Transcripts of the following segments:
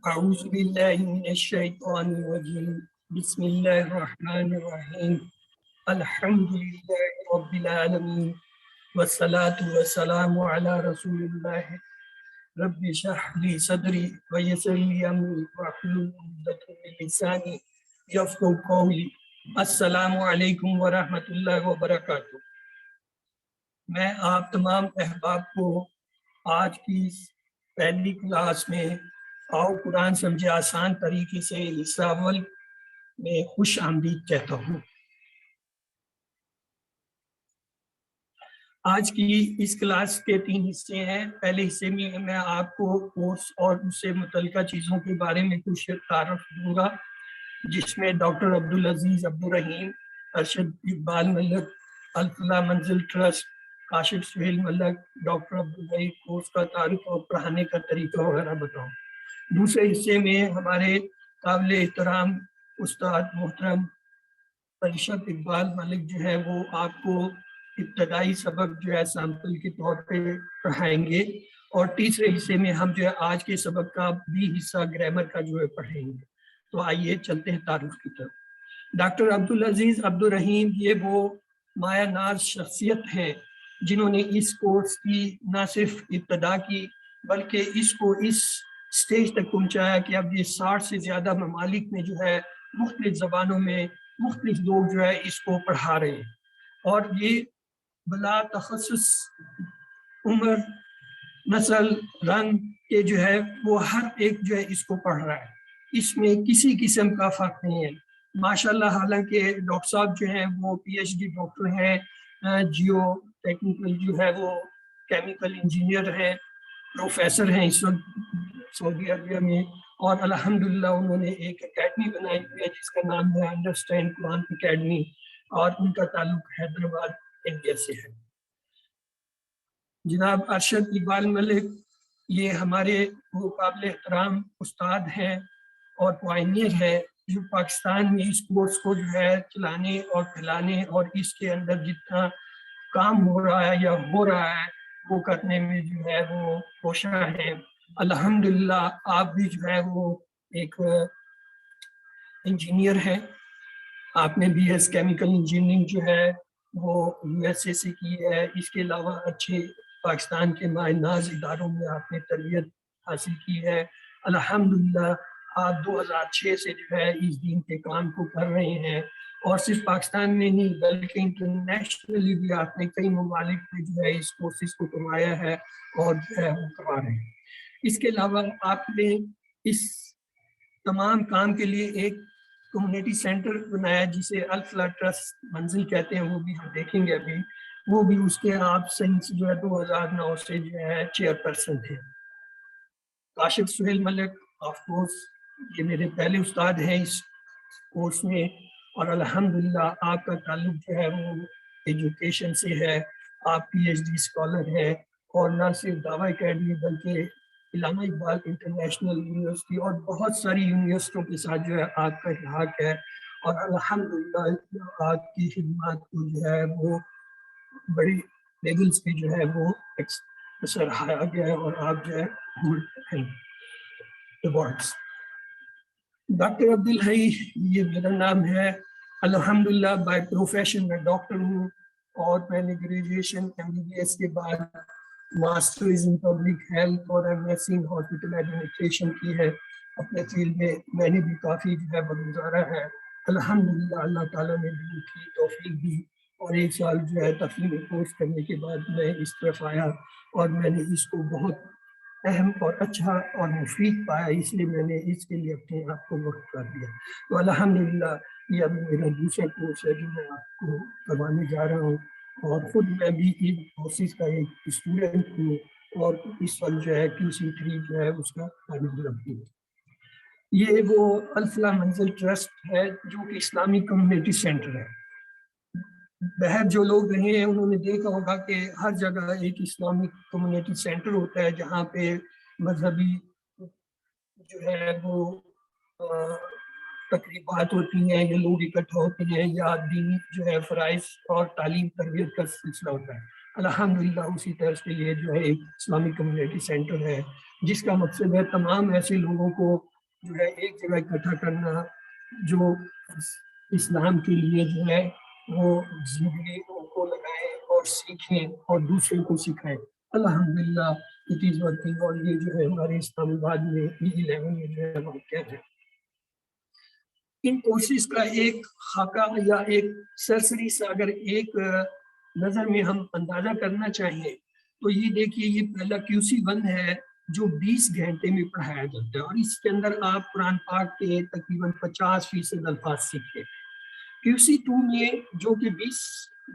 اعوذ باللہ من الشیطان الرجیم بسم اللہ الرحمن الرحیم الحمد للہ رب العالمین والصلاة والسلام علی رسول اللہ رب اشرح لی صدری ویسر لی امری واحلل عقدۃ من لسانی یفقہوا قولی۔ السلام علیکم ورحمۃ اللہ وبرکاتہ۔ میں آپ تمام احباب کو آج کی پہلی کلاس میں آؤ قرآن سمجھے آسان طریقے سے حصہ اول میں خوش آمدید کہتا ہوں۔ آج کی اس کلاس کے 3 حصے ہیں۔ پہلے حصے میں میں آپ کو کورس اور اس سے متعلقہ چیزوں کے بارے میں کچھ تعارف دوں گا، جس میں ڈاکٹر عبدالعزیز عبدالرحیم، ارشد اقبال ملک، الفلاح منزل ٹرسٹ، کاشف سہیل ملک، ڈاکٹر عبدالرحیم کورس کا تعارف اور پڑھانے کا طریقہ وغیرہ بتاؤں۔ دوسرے حصے میں ہمارے قابل احترام استاد محترم ارشد اقبال ملک جو ہے وہ آپ کو ابتدائی سبق جو ہے سیمپل کے طور پہ پڑھائیں گے، اور تیسرے حصے میں ہم جو ہے آج کے سبق کا بھی حصہ گرامر کا جو ہے پڑھیں گے۔ تو آئیے چلتے ہیں تعارف کی طرف۔ ڈاکٹر عبدالعزیز عبدالرحیم یہ وہ مایہ ناز شخصیت ہیں جنہوں نے اس کورس کی نہ صرف ابتدا کی بلکہ اس کو اس سٹیج تک پہنچایا کہ اب یہ 60 سے زیادہ ممالک میں جو ہے مختلف زبانوں میں مختلف لوگ جو ہے اس کو پڑھا رہے ہیں، اور یہ بلا تخصص عمر، نسل، رنگ کے جو ہے وہ ہر ایک جو ہے اس کو پڑھ رہا ہے، اس میں کسی قسم کا فرق نہیں ہے۔ ماشاءاللہ، حالانکہ ڈاکٹر صاحب جو ہیں وہ پی ایچ ڈی ڈاکٹر ہیں، جیو ٹیکنیکل جو ہے وہ کیمیکل انجینئر ہیں، پروفیسر ہیں اس وقت سعودی عربیہ میں، اور الحمدللہ انہوں نے ایک اکیڈمی بنائی ہوئی ہے جس کا نام ہے انڈرسٹینڈ قرآن اکیڈمی، اور ان کا تعلق حیدرآباد انڈیا سے ہے۔ جناب ارشد اقبال ملک یہ ہمارے وہ قابل احترام استاد ہیں اور پائنیئر ہے جو پاکستان میں اس کورس کو جو ہے چلانے اور پھیلانے اور اس کے اندر جتنا کام ہو رہا ہے یا ہو رہا ہے وہ کرنے میں جو ہے وہ کوشاں ہے۔ الحمدللہ آپ بھی جو ہے وہ ایک انجینئر ہیں، آپ نے بی ایس کیمیکل انجینئرنگ جو ہے وہ یو ایس اے سے کی ہے، اس کے علاوہ اچھے پاکستان کے مایہ ناز اداروں میں آپ نے تربیت حاصل کی ہے۔ الحمدللہ آپ 2006 سے جو ہے اس دین کے کام کو کر رہے ہیں، اور صرف پاکستان میں نہیں بلکہ انٹرنیشنلی بھی آپ نے کئی ممالک میں جو ہے اس کورسز کو کروایا ہے اور جو ہے وہ کروا رہے ہیں۔ اس کے علاوہ آپ نے اس تمام کام کے لیے ایک کمیونٹی سینٹر بنایا جسے الفلاح ٹرسٹ منزل کہتے ہیں، وہ بھی ہم دیکھیں گے ابھی، وہ بھی اس کے آپ سائنس جو ہے 2009 سے جو ہے چیئرپرسن تھے۔ کاشف سہیل ملک آف کورس یہ میرے پہلے استاد ہیں اس کورس میں، اور الحمدللہ آپ کا تعلق جو ہے وہ ایجوکیشن سے ہے، آپ پی ایچ ڈی اسکالر ہیں، اور نہ صرف دعویٰ اکیڈمی بلکہ علامہ اقبال انٹرنیشنل یونیورسٹی اور بہت ساری یونیورسٹیوں کے ساتھ جو ہے آپ کا الحاق ہے، اور الحمدللہ آپ کی خدمات کو جو ہے وہ بڑی لیولز پہ جو ہے وہ سراہا گیا ہے، اور آپ جو ہے ایوارڈس۔ ڈاکٹر عبدالحی یہ میرا نام ہے۔ الحمدللہ بائی پروفیشن میں ڈاکٹر ہوں، اور میں نے graduation M B B S کے بعد ماسٹرز ان پبلک ہیلتھ اور M S C in hospital administration کی ہے۔ اپنے فیلڈ میں نے بھی کافی جو ہے گزارا ہے۔ الحمدللہ اللہ تعالیٰ نے بھی کی توفیق دی، اور 1 سال جو ہے تفہیم کورس کرنے کے بعد میں اس طرف آیا، اور میں نے اس کو بہت اہم اور اچھا اور مفید پایا، اس لیے میں نے اس کے لیے اپنے آپ کو وقت کر دیا۔ تو الحمدللہ یہ ابھی میرا دوسرا کورس ہے جو میں آپ کو کروانے جا رہا ہوں، اور خود میں بھی ان کورسز کا ایک اسٹوڈنٹ ہوں، اور اس وقت جو ہے QC3 جو ہے اس کا طالب علم ہوں۔ یہ وہ الفلاح منزل ٹرسٹ ہے جو کہ اسلامی کمیونٹی سینٹر ہے۔ باہر جو لوگ رہے ہیں انہوں نے دیکھا ہوگا کہ ہر جگہ ایک اسلامک کمیونٹی سینٹر ہوتا ہے جہاں پہ مذہبی جو ہے وہ تقریبات ہوتی ہیں یا لوگ اکٹھا ہوتے ہیں، یا دینی جو ہے فرائض اور تعلیم تربیت کا سلسلہ ہوتا ہے۔ الحمدللہ اسی طرح سے یہ جو ہے ایک اسلامی کمیونٹی سینٹر ہے جس کا مقصد ہے تمام ایسے لوگوں کو جو ہے ایک جگہ اکٹھا کرنا جو اسلام کے لیے جو ہے وہ زندگی کو لگائیں اور سیکھیں اور دوسروں کو سکھائیں. الحمدللہ اٹ از ورکنگ. اور یہ جو ہے ہمارے اسلام آباد میں E11 میں جو ہے واقع ہے. ان کورسز کا ایک خاکہ یا ایک سرسری سا اگر ایک نظر میں ہم اندازہ کرنا چاہیے تو یہ دیکھیے یہ پہلا QC1 ہے جو 20 گھنٹے میں پڑھایا جاتا ہے اور اس کے اندر آپ قرآن پاک کے تقریباً 50% الفاظ سیکھیں. QC2 میں جو کہ 20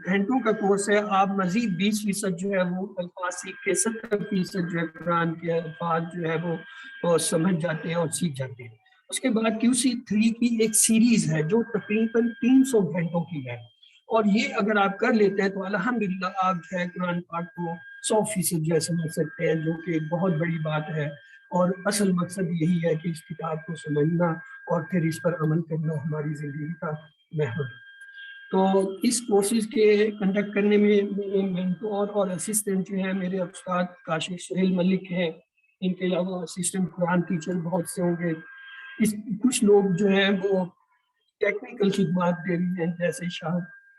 گھنٹوں کا کورس ہے آپ مزید 20% جو ہے وہ الفاظ سیکھ کے 70% جو ہے قرآن کے الفاظ جو ہے وہ سمجھ جاتے ہیں اور سیکھ جاتے ہیں. اس کے بعد QC3 کی ایک سیریز ہے جو تقریباً 300 گھنٹوں کی ہے اور یہ اگر آپ کر لیتے ہیں تو الحمدللہ آپ جو ہے قرآن پاک کو 100% جو ہے سمجھ سکتے ہیں، جو کہ ایک بہت بڑی بات ہے. اور اصل مقصد یہی ہے کہ اس کتاب کو سمجھنا اور پھر اس پر عمل کرنا ہماری زندگی کا محور. تو اس کورسز کے کنڈکٹ کرنے میں میرے مینٹور اور اسسٹنٹ جو ہیں میرے استاد کاشف سہیل ملک ہیں. ان کے علاوہ اسسٹنٹ قرآن ٹیچر بہت سے ہوں گے. کچھ لوگ جو ہیں وہ ٹیکنیکل خدمات دے رہی ہیں جیسے شاہ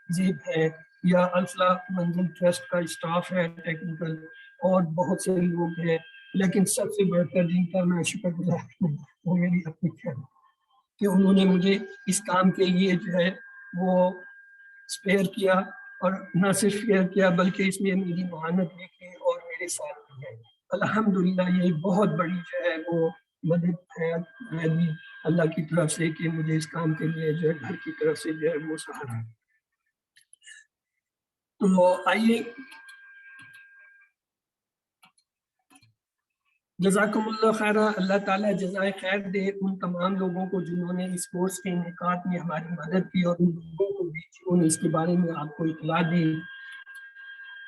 زیب ہے یا الفلاح منزل ٹرسٹ کا اسٹاف ہے ٹیکنیکل، اور بہت سے لوگ ہیں. لیکن سب سے بڑھ کر جن کا میں شکر گزار ہوں وہ میری اپنی خیر کہ انہوں نے مجھے اس کام کے لیے جو ہے وہ اسپیئر کیا اور نہ صرف اسپیئر کیا بلکہ اس میں میری معاونت بھی کی اور میرے ساتھ بھی ہے. الحمدللہ یہ بہت بڑی جو ہے وہ مدد ہے اللہ کی طرف سے کہ مجھے اس کام کے لیے جو ہے گھر کی طرف سے جو ہے وہ سہارا. تو آئیے جزاکم اللہ خیر. اللہ تعالیٰ جزائے خیر دے ان تمام لوگوں کو جنہوں نے اس کورس کے انعقاد میں ہماری مدد کی اور ان لوگوں کو بھی جنہوں نے اس کے بارے میں آپ کو اطلاع دی.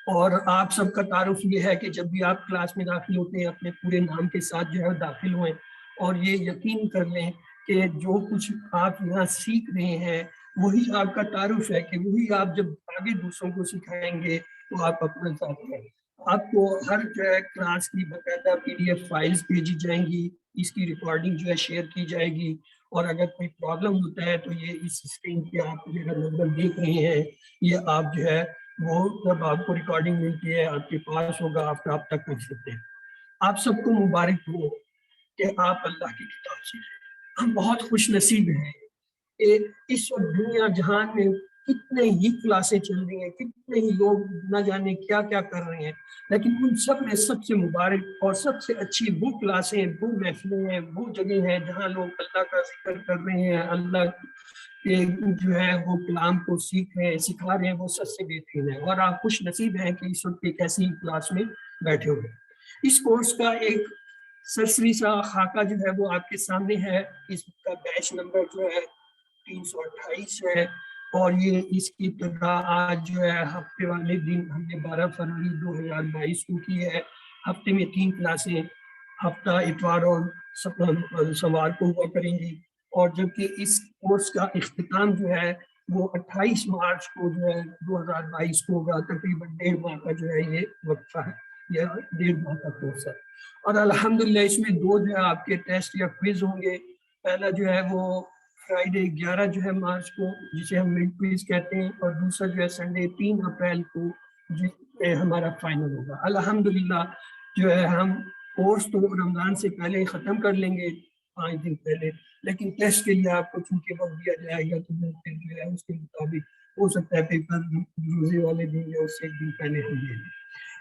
اور آپ سب کا تعارف یہ ہے کہ جب بھی آپ کلاس میں داخل ہوتے ہیں اپنے پورے نام کے ساتھ جو ہے داخل ہوئیں اور یہ یقین کر لیں کہ جو کچھ آپ یہاں سیکھ رہے ہیں وہی آپ کا تعارف ہے کہ وہی آپ جب آگے دوسروں کو سکھائیں گے تو آپ اپنا ساتھ ہیں. آپ کو ہر کلاس کی باقاعدہ PDF فائلز بھیجی جائیں گی، اس کی ریکارڈنگ جو ہے شیئر کی جائے گی. اور اگر کوئی پرابلم ہوتا ہے تو یہ اس اسکرین پہ آپ جو ہے نمبر دیکھ رہے ہیں یہ آپ جو ہے وہ جب آپ کو ریکارڈنگ ملتی ہے آپ کے پاس ہوگا، آپ رابطہ کر سکتے ہیں. آپ سب کو مبارک ہو کہ آپ اللہ کی کتاب سے ہم بہت خوش نصیب ہیں کہ اس وقت دنیا جہان میں کتنے ہی کلاسیں چل رہی ہیں، کتنے ہی لوگ نہ جانے کیا کیا کر رہے ہیں، لیکن ان سب میں سب سے مبارک اور سب سے اچھی وہ کلاسیں، وہ محفلیں ہیں، وہ جگہ ہیں جہاں لوگ اللہ کا ذکر کر رہے ہیں، اللہ کے جو ہے وہ کلام کو سیکھ رہے ہیں، سکھا رہے ہیں، وہ سب سے بہترین ہے. اور آپ خوش نصیب ہیں کہ اس وقت ایک ایسی کلاس میں بیٹھے ہوئے. اس کورس کا ایک سرسری سا خاکہ جو ہے وہ آپ کے سامنے ہے. اس کا بیچ نمبر جو ہے 328 ہے اور یہ اس کی ابتدا آج جو ہے ہفتے والے دن ہم نے 12 فروری 2022 کو کی ہے. ہفتے میں 3 کلاسیں ہفتہ اتوار اور سوار کو ہوا کریں گی. اور جبکہ اس کورس کا اختتام جو ہے وہ 28 مارچ کو جو ہے 2022 کو ہوگا. تقریباً 1.5 ماہ کا جو ہے یہ وقفہ ہے، یہ 1.5 ماہ کا کورس ہے. اور الحمدللہ اس میں 2 جو ہے آپ کے ٹیسٹ یا کوئز ہوں گے. پہلا جو ہے وہ فرائیڈے 11 جو ہے مارچ کو جسے ہم مڈ کوئز کہتے ہیں، اور دوسرا جو ہے سنڈے 3 اپریل کو ہمارا فائنل ہوگا. الحمدللہ جو ہے ہم کورس تو رمضان سے پہلے ختم کر لیں گے 5 دن پہلے، لیکن ٹیسٹ کے لیے آپ کو چونکہ وقت دیا جائے گا تو پھر جو ہے اس کے مطابق ہو سکتا ہے پیپر روزے والے دن یا اس سے 1 دن پہلے ہوں گے.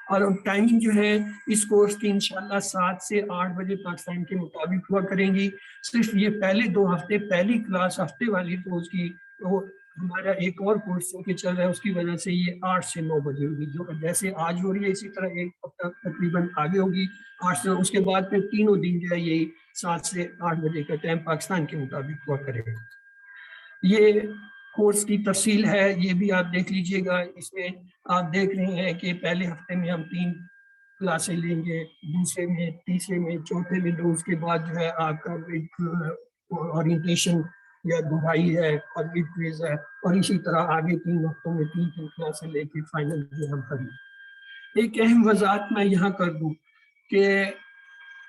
اور ٹائمنگ جو ہے اس کورس کی انشاءاللہ 7 سے 8 بجے پاکستان کے مطابق ہوا کریں گی. صرف یہ پہلے 2 ہفتے پہلی کلاس ہفتے والی تو اس کی وہ ہمارا ایک اور کورس کے چل رہا ہے اس کی وجہ سے یہ 8 سے 9 بجے ہوگی، جو جیسے آج ہو رہی ہے اسی طرح ایک ہفتہ تقریباً آگے ہوگی 8 سے. اس کے بعد پھر تینوں دن جو ہے یہی 7 سے 8 بجے کا ٹائم پاکستان کے مطابق ہوا کرے گا. یہ کورس کی تفصیل ہے، یہ بھی آپ دیکھ لیجئے گا. اس میں آپ دیکھ رہے ہیں کہ پہلے ہفتے میں ہم 3 کلاسیں لیں گے، دوسرے میں، تیسرے میں، چوتھے میں 2. اس کے بعد جو ہے آپ کا اورینٹیشن یا دہرائی ہے اور مڈ کوئز ہے، اور اسی طرح آگے 3 ہفتوں میں 3 کلاسیں لے کے فائنل جو ہم کریں. ایک اہم وضاحت میں یہاں کر دوں کہ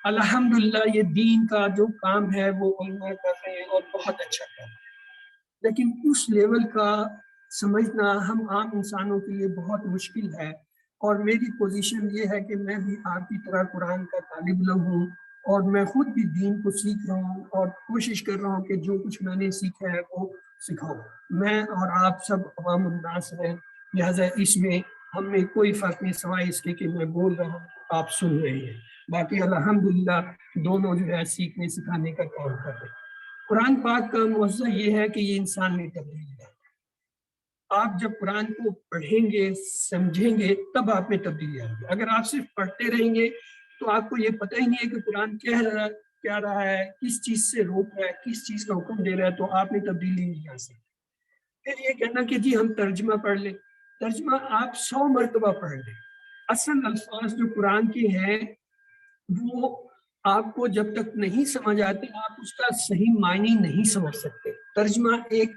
الحمدللہ یہ دین کا جو کام ہے وہ علماء کر رہے ہیں اور بہت اچھا کر رہے ہیں، لیکن اس لیول کا سمجھنا ہم عام انسانوں کے لیے بہت مشکل ہے. اور میری پوزیشن یہ ہے کہ میں بھی آپ کی طرح قرآن کا طالب علم ہوں، اور میں خود بھی دین کو سیکھ رہا ہوں اور کوشش کر رہا ہوں کہ جو کچھ میں نے سیکھا ہے وہ سکھاؤں. میں اور آپ سب عوام الناس ہیں، لہٰذا اس میں ہم میں کوئی فرق نہیں سوائے اس کے کہ میں بول رہا ہوں آپ سن رہے ہیں. باقی الحمدللہ دونوں جو ہے سیکھنے سکھانے کا کام کر رہے ہیں. قرآن پاک کا موضوع یہ ہے کہ یہ انسان میں تبدیلی ہے. آپ جب قرآن کو پڑھیں گے سمجھیں گے تب آپ میں تبدیلی آئے گی. اگر آپ صرف پڑھتے رہیں گے تو آپ کو یہ پتہ ہی نہیں ہے کہ قرآن کیا رہا ہے، کس چیز سے روک رہا ہے، کس چیز کا حکم دے رہا ہے، تو آپ میں تبدیلی نہیں آ سکتی. پھر یہ کہنا کہ جی ہم ترجمہ پڑھ لیں، ترجمہ آپ 100 مرتبہ پڑھ لیں، اصل الفاظ جو قرآن کے ہیں وہ آپ کو جب تک نہیں سمجھ آتے آپ اس کا صحیح معنی نہیں سمجھ سکتے. ترجمہ ایک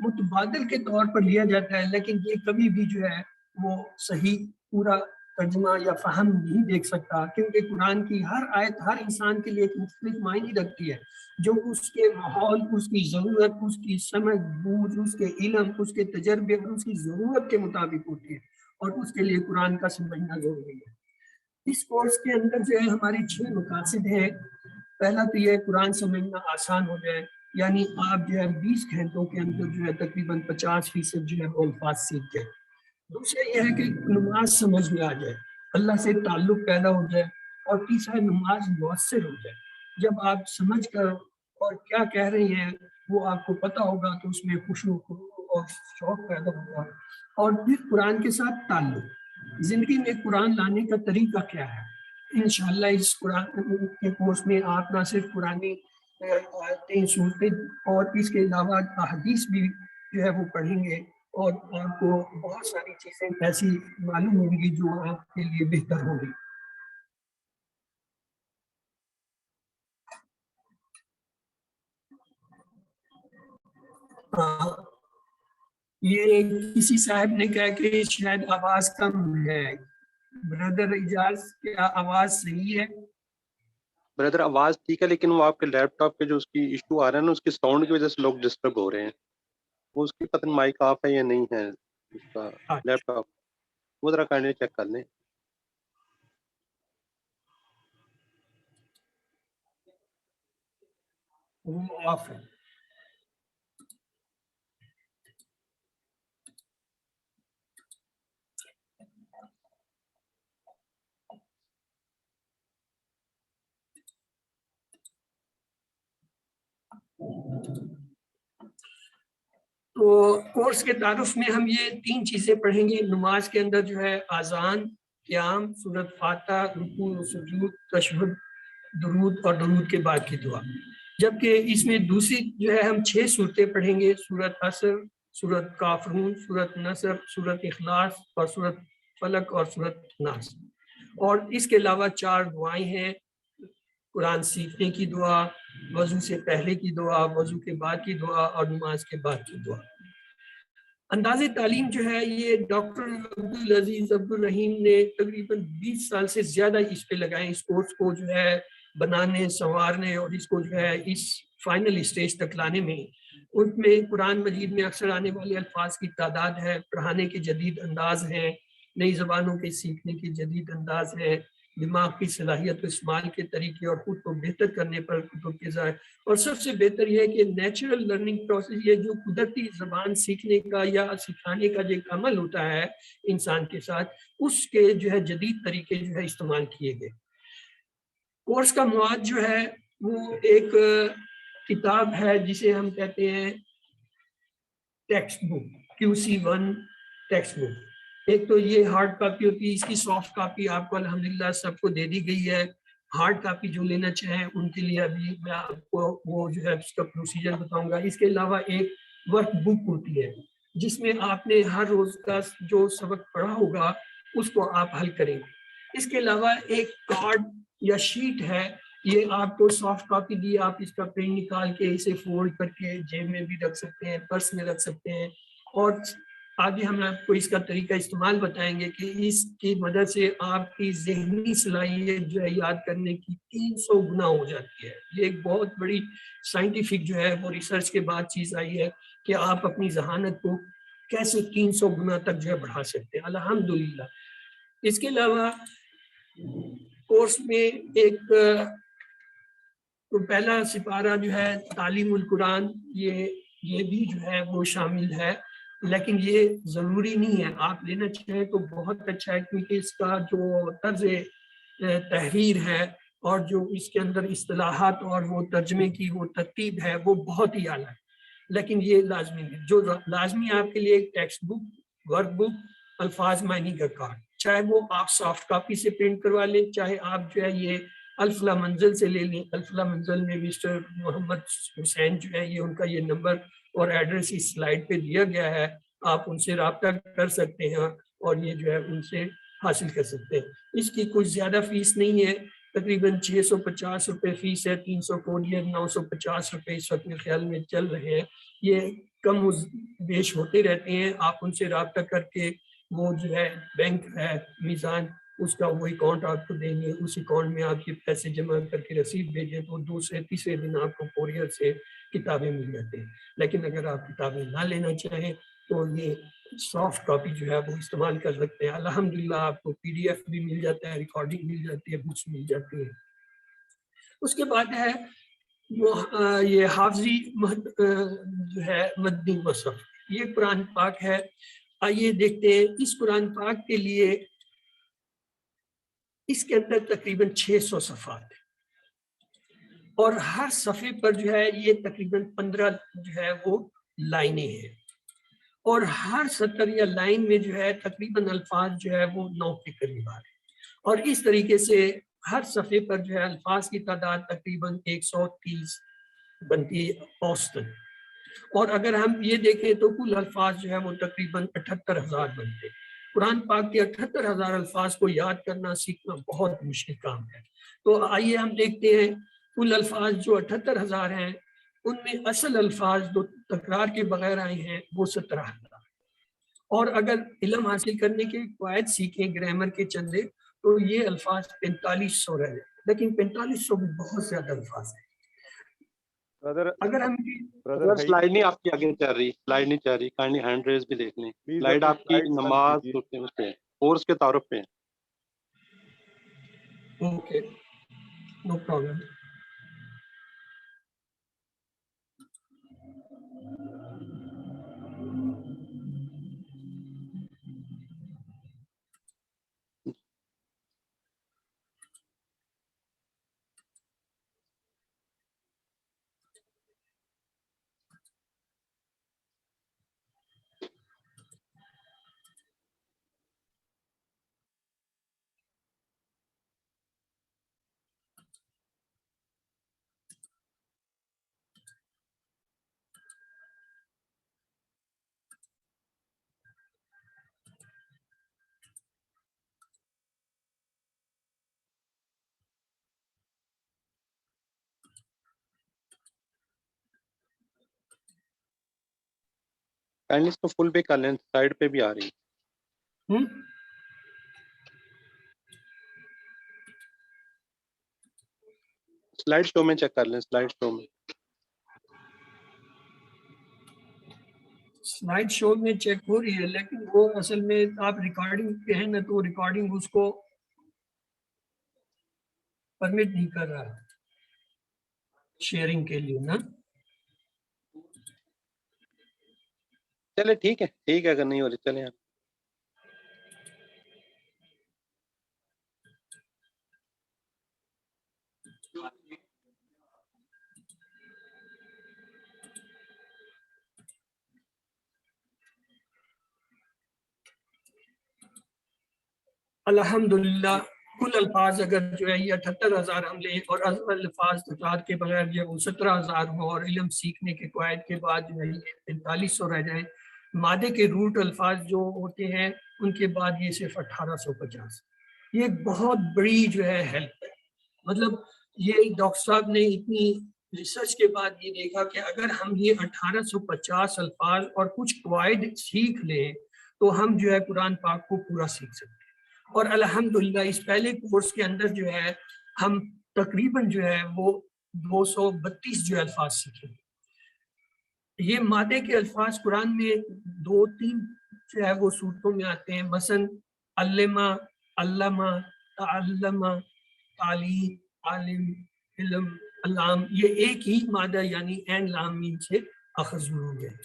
متبادل کے طور پر لیا جاتا ہے، لیکن یہ کبھی بھی جو ہے وہ صحیح پورا ترجمہ یا فہم نہیں دیکھ سکتا، کیونکہ قرآن کی ہر آیت ہر انسان کے لیے ایک مختلف معنی رکھتی ہے، جو اس کے ماحول، اس کی ضرورت، اس کی سمجھ بوجھ، اس کے علم، اس کے تجربے اور اس کی ضرورت کے مطابق ہوتی ہے، اور اس کے لیے قرآن کا سمجھنا ضروری ہے. اس کورس کے اندر جو ہے ہماری 6 مقاصد ہیں. پہلا تو یہ قرآن سمجھنا آسان ہو جائے، یعنی آپ جو ہے 20 گھنٹوں کے اندر جو ہے تقریباً 50% جو ہے وہ الفاظ سیکھ جائیں. دوسرا یہ ہے کہ نماز سمجھ میں آ جائے، اللہ سے تعلق پیدا ہو جائے. اور تیسرا نماز مؤثر ہو جائے. جب آپ سمجھ کر اور کیا کہہ رہے ہیں وہ آپ کو پتہ ہوگا تو اس میں خشوع اور شوق پیدا ہوگا. اور پھر قرآن کے ساتھ تعلق، زندگی میں قرآن لانے کا طریقہ کیا ہے. انشاءاللہ اس قرآن کے کورس میں آپ نہ صرف قرآنی آیتیں سنتے اور اس کے علاوہ احادیث بھی جو ہے وہ پڑھیں گے، اور آپ کو بہت ساری چیزیں ایسی معلوم ہوں گی جو آپ کے لیے بہتر ہوں گی. یہ کسی صاحب نے کہا کہ شاید آواز کم ہے. بردر اجاز کیا آواز صحیح ہے؟ بردر آواز ٹھیک ہے، لیکن وہ آپ کے لیپ ٹاپ پہ جو اس کی ایشو آ رہا ہے نا، اس کی ساؤنڈ کی وجہ سے لوگ ڈسٹرب ہو رہے ہیں. وہ اس کی پتہ نہیں مائک آف ہے یا نہیں ہے اس کا لیپ ٹاپ، وہ ذرا کائنڈلی چیک کر لیں. وہ آف ہے. تو کورس کے تعارف میں ہم یہ 3 چیزیں پڑھیں گے. نماز کے اندر جو ہے آذان، قیام، سورۃ فاتحہ، رکوع و سجود، تشہد، درود اور درود کے بعد کی دعا. جبکہ اس میں دوسری جو ہے ہم 6 صورتیں پڑھیں گے: سورۃ عصر، سورۃ کافرون، سورۃ نصر، سورۃ اخلاص اور سورۃ فلق اور سورۃ ناس. اور اس کے علاوہ 4 دعائیں ہیں: قرآن سیکھنے کی دعا، وضو سے پہلے کی دعا، وضو کے بعد کی دعا اور نماز کے بعد کی دعا. انداز تعلیم جو ہے یہ ڈاکٹر عبدالعزیز عبدالرحیم نے تقریباً 20 سال سے زیادہ اس پہ لگائے، اس کورس کو جو ہے بنانے، سنوارنے اور اس کو جو ہے اس فائنل اسٹیج تک لانے میں. ان میں قرآن مجید میں اکثر آنے والے الفاظ کی تعداد ہے، پڑھانے کے جدید انداز ہیں، نئی زبانوں کے سیکھنے کے جدید انداز ہے، دماغ کی صلاحیت و استعمال کے طریقے اور خود کو بہتر کرنے پر کتب کے ذائقے، اور سب سے بہتر یہ ہے کہ نیچرل لرننگ پروسیس، یہ جو قدرتی زبان سیکھنے کا یا سکھانے کا جو ایک عمل ہوتا ہے انسان کے ساتھ، اس کے جو ہے جدید طریقے جو ہے استعمال کیے گئے. کورس کا مواد جو ہے وہ ایک کتاب ہے جسے ہم کہتے ہیں text book, QC1 text book. ایک تو یہ ہارڈ کاپی ہوتی ہے، اس کی سافٹ کاپی آپ کو الحمدللہ سب کو دے دی گئی ہے. ہارڈ کاپی جو لینا چاہیں ان کے لیے ابھی میں آپ کو وہ جو ہے اس کا پروسیجر بتاؤں گا. اس کے علاوہ ایک ورک بک ہوتی ہے جس میں آپ نے ہر روز کا جو سبق پڑھا ہوگا اس کو آپ حل کریں گے. اس کے علاوہ ایک کارڈ یا شیٹ ہے، یہ آپ کو سافٹ کاپی دی، آپ اس کا پرنٹ نکال کے اسے فولڈ کر کے جیب میں بھی رکھ سکتے ہیں، پرس میں رکھ سکتے ہیں. اور آگے ہم آپ کو اس کا طریقہ استعمال بتائیں گے کہ اس کی مدد سے آپ کی ذہنی صلاحیت جو ہے یاد کرنے کی 300 گنا ہو جاتی ہے. یہ ایک بہت بڑی سائنٹیفک جو ہے وہ ریسرچ کے بعد چیز آئی ہے کہ آپ اپنی ذہانت کو کیسے 300 گنا تک جو ہے بڑھا سکتے ہیں الحمدللہ. اس کے علاوہ کورس میں ایک تو پہلا سپارہ جو ہے تعلیم القرآن، یہ بھی جو ہے وہ شامل ہے، لیکن یہ ضروری نہیں ہے. آپ لینا چاہیں تو بہت اچھا ہے، کیونکہ اس کا جو طرز تحریر ہے اور جو اس کے اندر اصطلاحات اور وہ ترجمے کی وہ ترتیب ہے وہ بہت ہی اعلیٰ ہے. لیکن یہ لازمی ہے، جو لازمی آپ کے لیے ایک ٹیکسٹ بک، ورک بک، الفاظ معنی کا کارڈ، چاہے وہ آپ سافٹ کاپی سے پرنٹ کروا لیں، چاہے آپ جو ہے یہ الفلا منزل سے لے لیں. الفلا منزل میں مسٹر محمد حسین جو ہے یہ ان کا یہ نمبر اور ایڈریس اس سلائیڈ پہ دیا گیا ہے، آپ ان سے رابطہ کر سکتے ہیں اور یہ جو ہے ان سے حاصل کر سکتے ہیں. اس کی کچھ زیادہ فیس نہیں ہے، تقریباً 650 روپے فیس ہے. 300 کوریر 950 روپے اس وقت میرے خیال میں چل رہے ہیں. یہ کم بیش ہوتے رہتے ہیں. آپ ان سے رابطہ کر کے وہ جو ہے بینک ہے میزان، اس کا وہ اکاؤنٹ آپ کو دیں گے، اس اکاؤنٹ میں آپ یہ پیسے جمع کر کے رسید بھیجیں تو دوسرے تیسرے دن آپ کو کورئر سے کتابیں مل جاتی ہیں. لیکن اگر آپ کتابیں نہ لینا چاہیں تو یہ سافٹ کاپی جو ہے وہ استعمال کر سکتے ہیں. الحمدللہ آپ کو پی ڈی ایف بھی مل جاتا ہے، ریکارڈنگ مل جاتی ہے، بکس مل جاتی ہے. اس کے بعد ہے وہ یہ حافظی جو ہے مدنی مصحف، یہ قرآن پاک ہے. آئیے دیکھتے ہیں اس قرآن پاک کے لیے اس کے اندر تقریباً 600 صفحات ہیں اور ہر صفحے پر جو ہے یہ تقریباً 15 جو ہے وہ لائنیں ہیں اور ہر سطر یا لائن میں جو ہے تقریباً الفاظ جو ہے وہ 9 کے قریب آ رہے ہیں. اور اس طریقے سے ہر صفحے پر جو ہے الفاظ کی تعداد تقریباً 130 بنتی ہے اوسطاً. اور اگر ہم یہ دیکھیں تو کل الفاظ جو ہے وہ تقریباً 78,000 بنتے ہیں. قرآن پاک کے 78,000 الفاظ کو یاد کرنا سیکھنا بہت مشکل کام ہے. تو آئیے ہم دیکھتے ہیں کل الفاظ جو 78,000 ہیں ان میں اصل الفاظ جو تکرار کے بغیر آئے ہیں وہ 17,000. اور اگر علم حاصل کرنے کے قواعد سیکھیں گرامر کے چندے تو یہ الفاظ 4500 رہ جائیں. لیکن 4500 بھی بہت زیادہ الفاظ ہیں. اگر ہم سلائیڈ نہیں آپ کی آگے چل رہی، سلائیڈ نہیں چل رہی، کائنڈلی ہینڈ ریز بھی دیکھ لیں. سلائیڈ آپ کی نماز اس پہ کورس کے تعارف پہ. Okay no problem. کائنڈلی اس کو فل پہ کر لیں، سائڈ پہ بھی آ رہی. سلائیڈ شو میں چیک کر لیں، سلائیڈ شو میں. سلائیڈ شو میں چیک ہو رہی ہے لیکن وہ اصل میں آپ ریکارڈنگ پہ ہیں نا تو ریکارڈنگ اس کو پرمٹ نہیں کر رہا شیئرنگ کے لیے نا. چلے ٹھیک ہے، ٹھیک ہے اگر نہیں ہو رہی چلیں آپ. الحمدللہ کل الفاظ اگر جو ہے یہ 78,000 ہم لیں اور اصل الفاظ تکرار کے بغیر جو وہ 17,000 ہو اور علم سیکھنے کے قواعد کے بعد جو ہے یہ 4500 رہ جائیں. مادے کے روٹ الفاظ جو ہوتے ہیں ان کے بعد یہ صرف 1850. یہ ایک بہت بڑی جو ہے ہیلپ ہے. مطلب یہ ڈاکٹر صاحب نے اتنی ریسرچ کے بعد یہ دیکھا کہ اگر ہم یہ 1850 الفاظ اور کچھ قواعد سیکھ لیں تو ہم جو ہے قرآن پاک کو پورا سیکھ سکتے ہیں. اور الحمدللہ اس پہلے کورس کے اندر جو ہے ہم تقریباً جو ہے وہ 232 جو الفاظ سیکھیں. یہ مادے کے الفاظ قرآن میں 2-3 جو ہے وہ صورتوں میں آتے ہیں، مثلا علمہ، علمہ، تعلمہ، تعلیم، عالم، علم، علام، یہ ایک ہی مادہ یعنی عین لام میم سے اخذ ہوئے ہیں.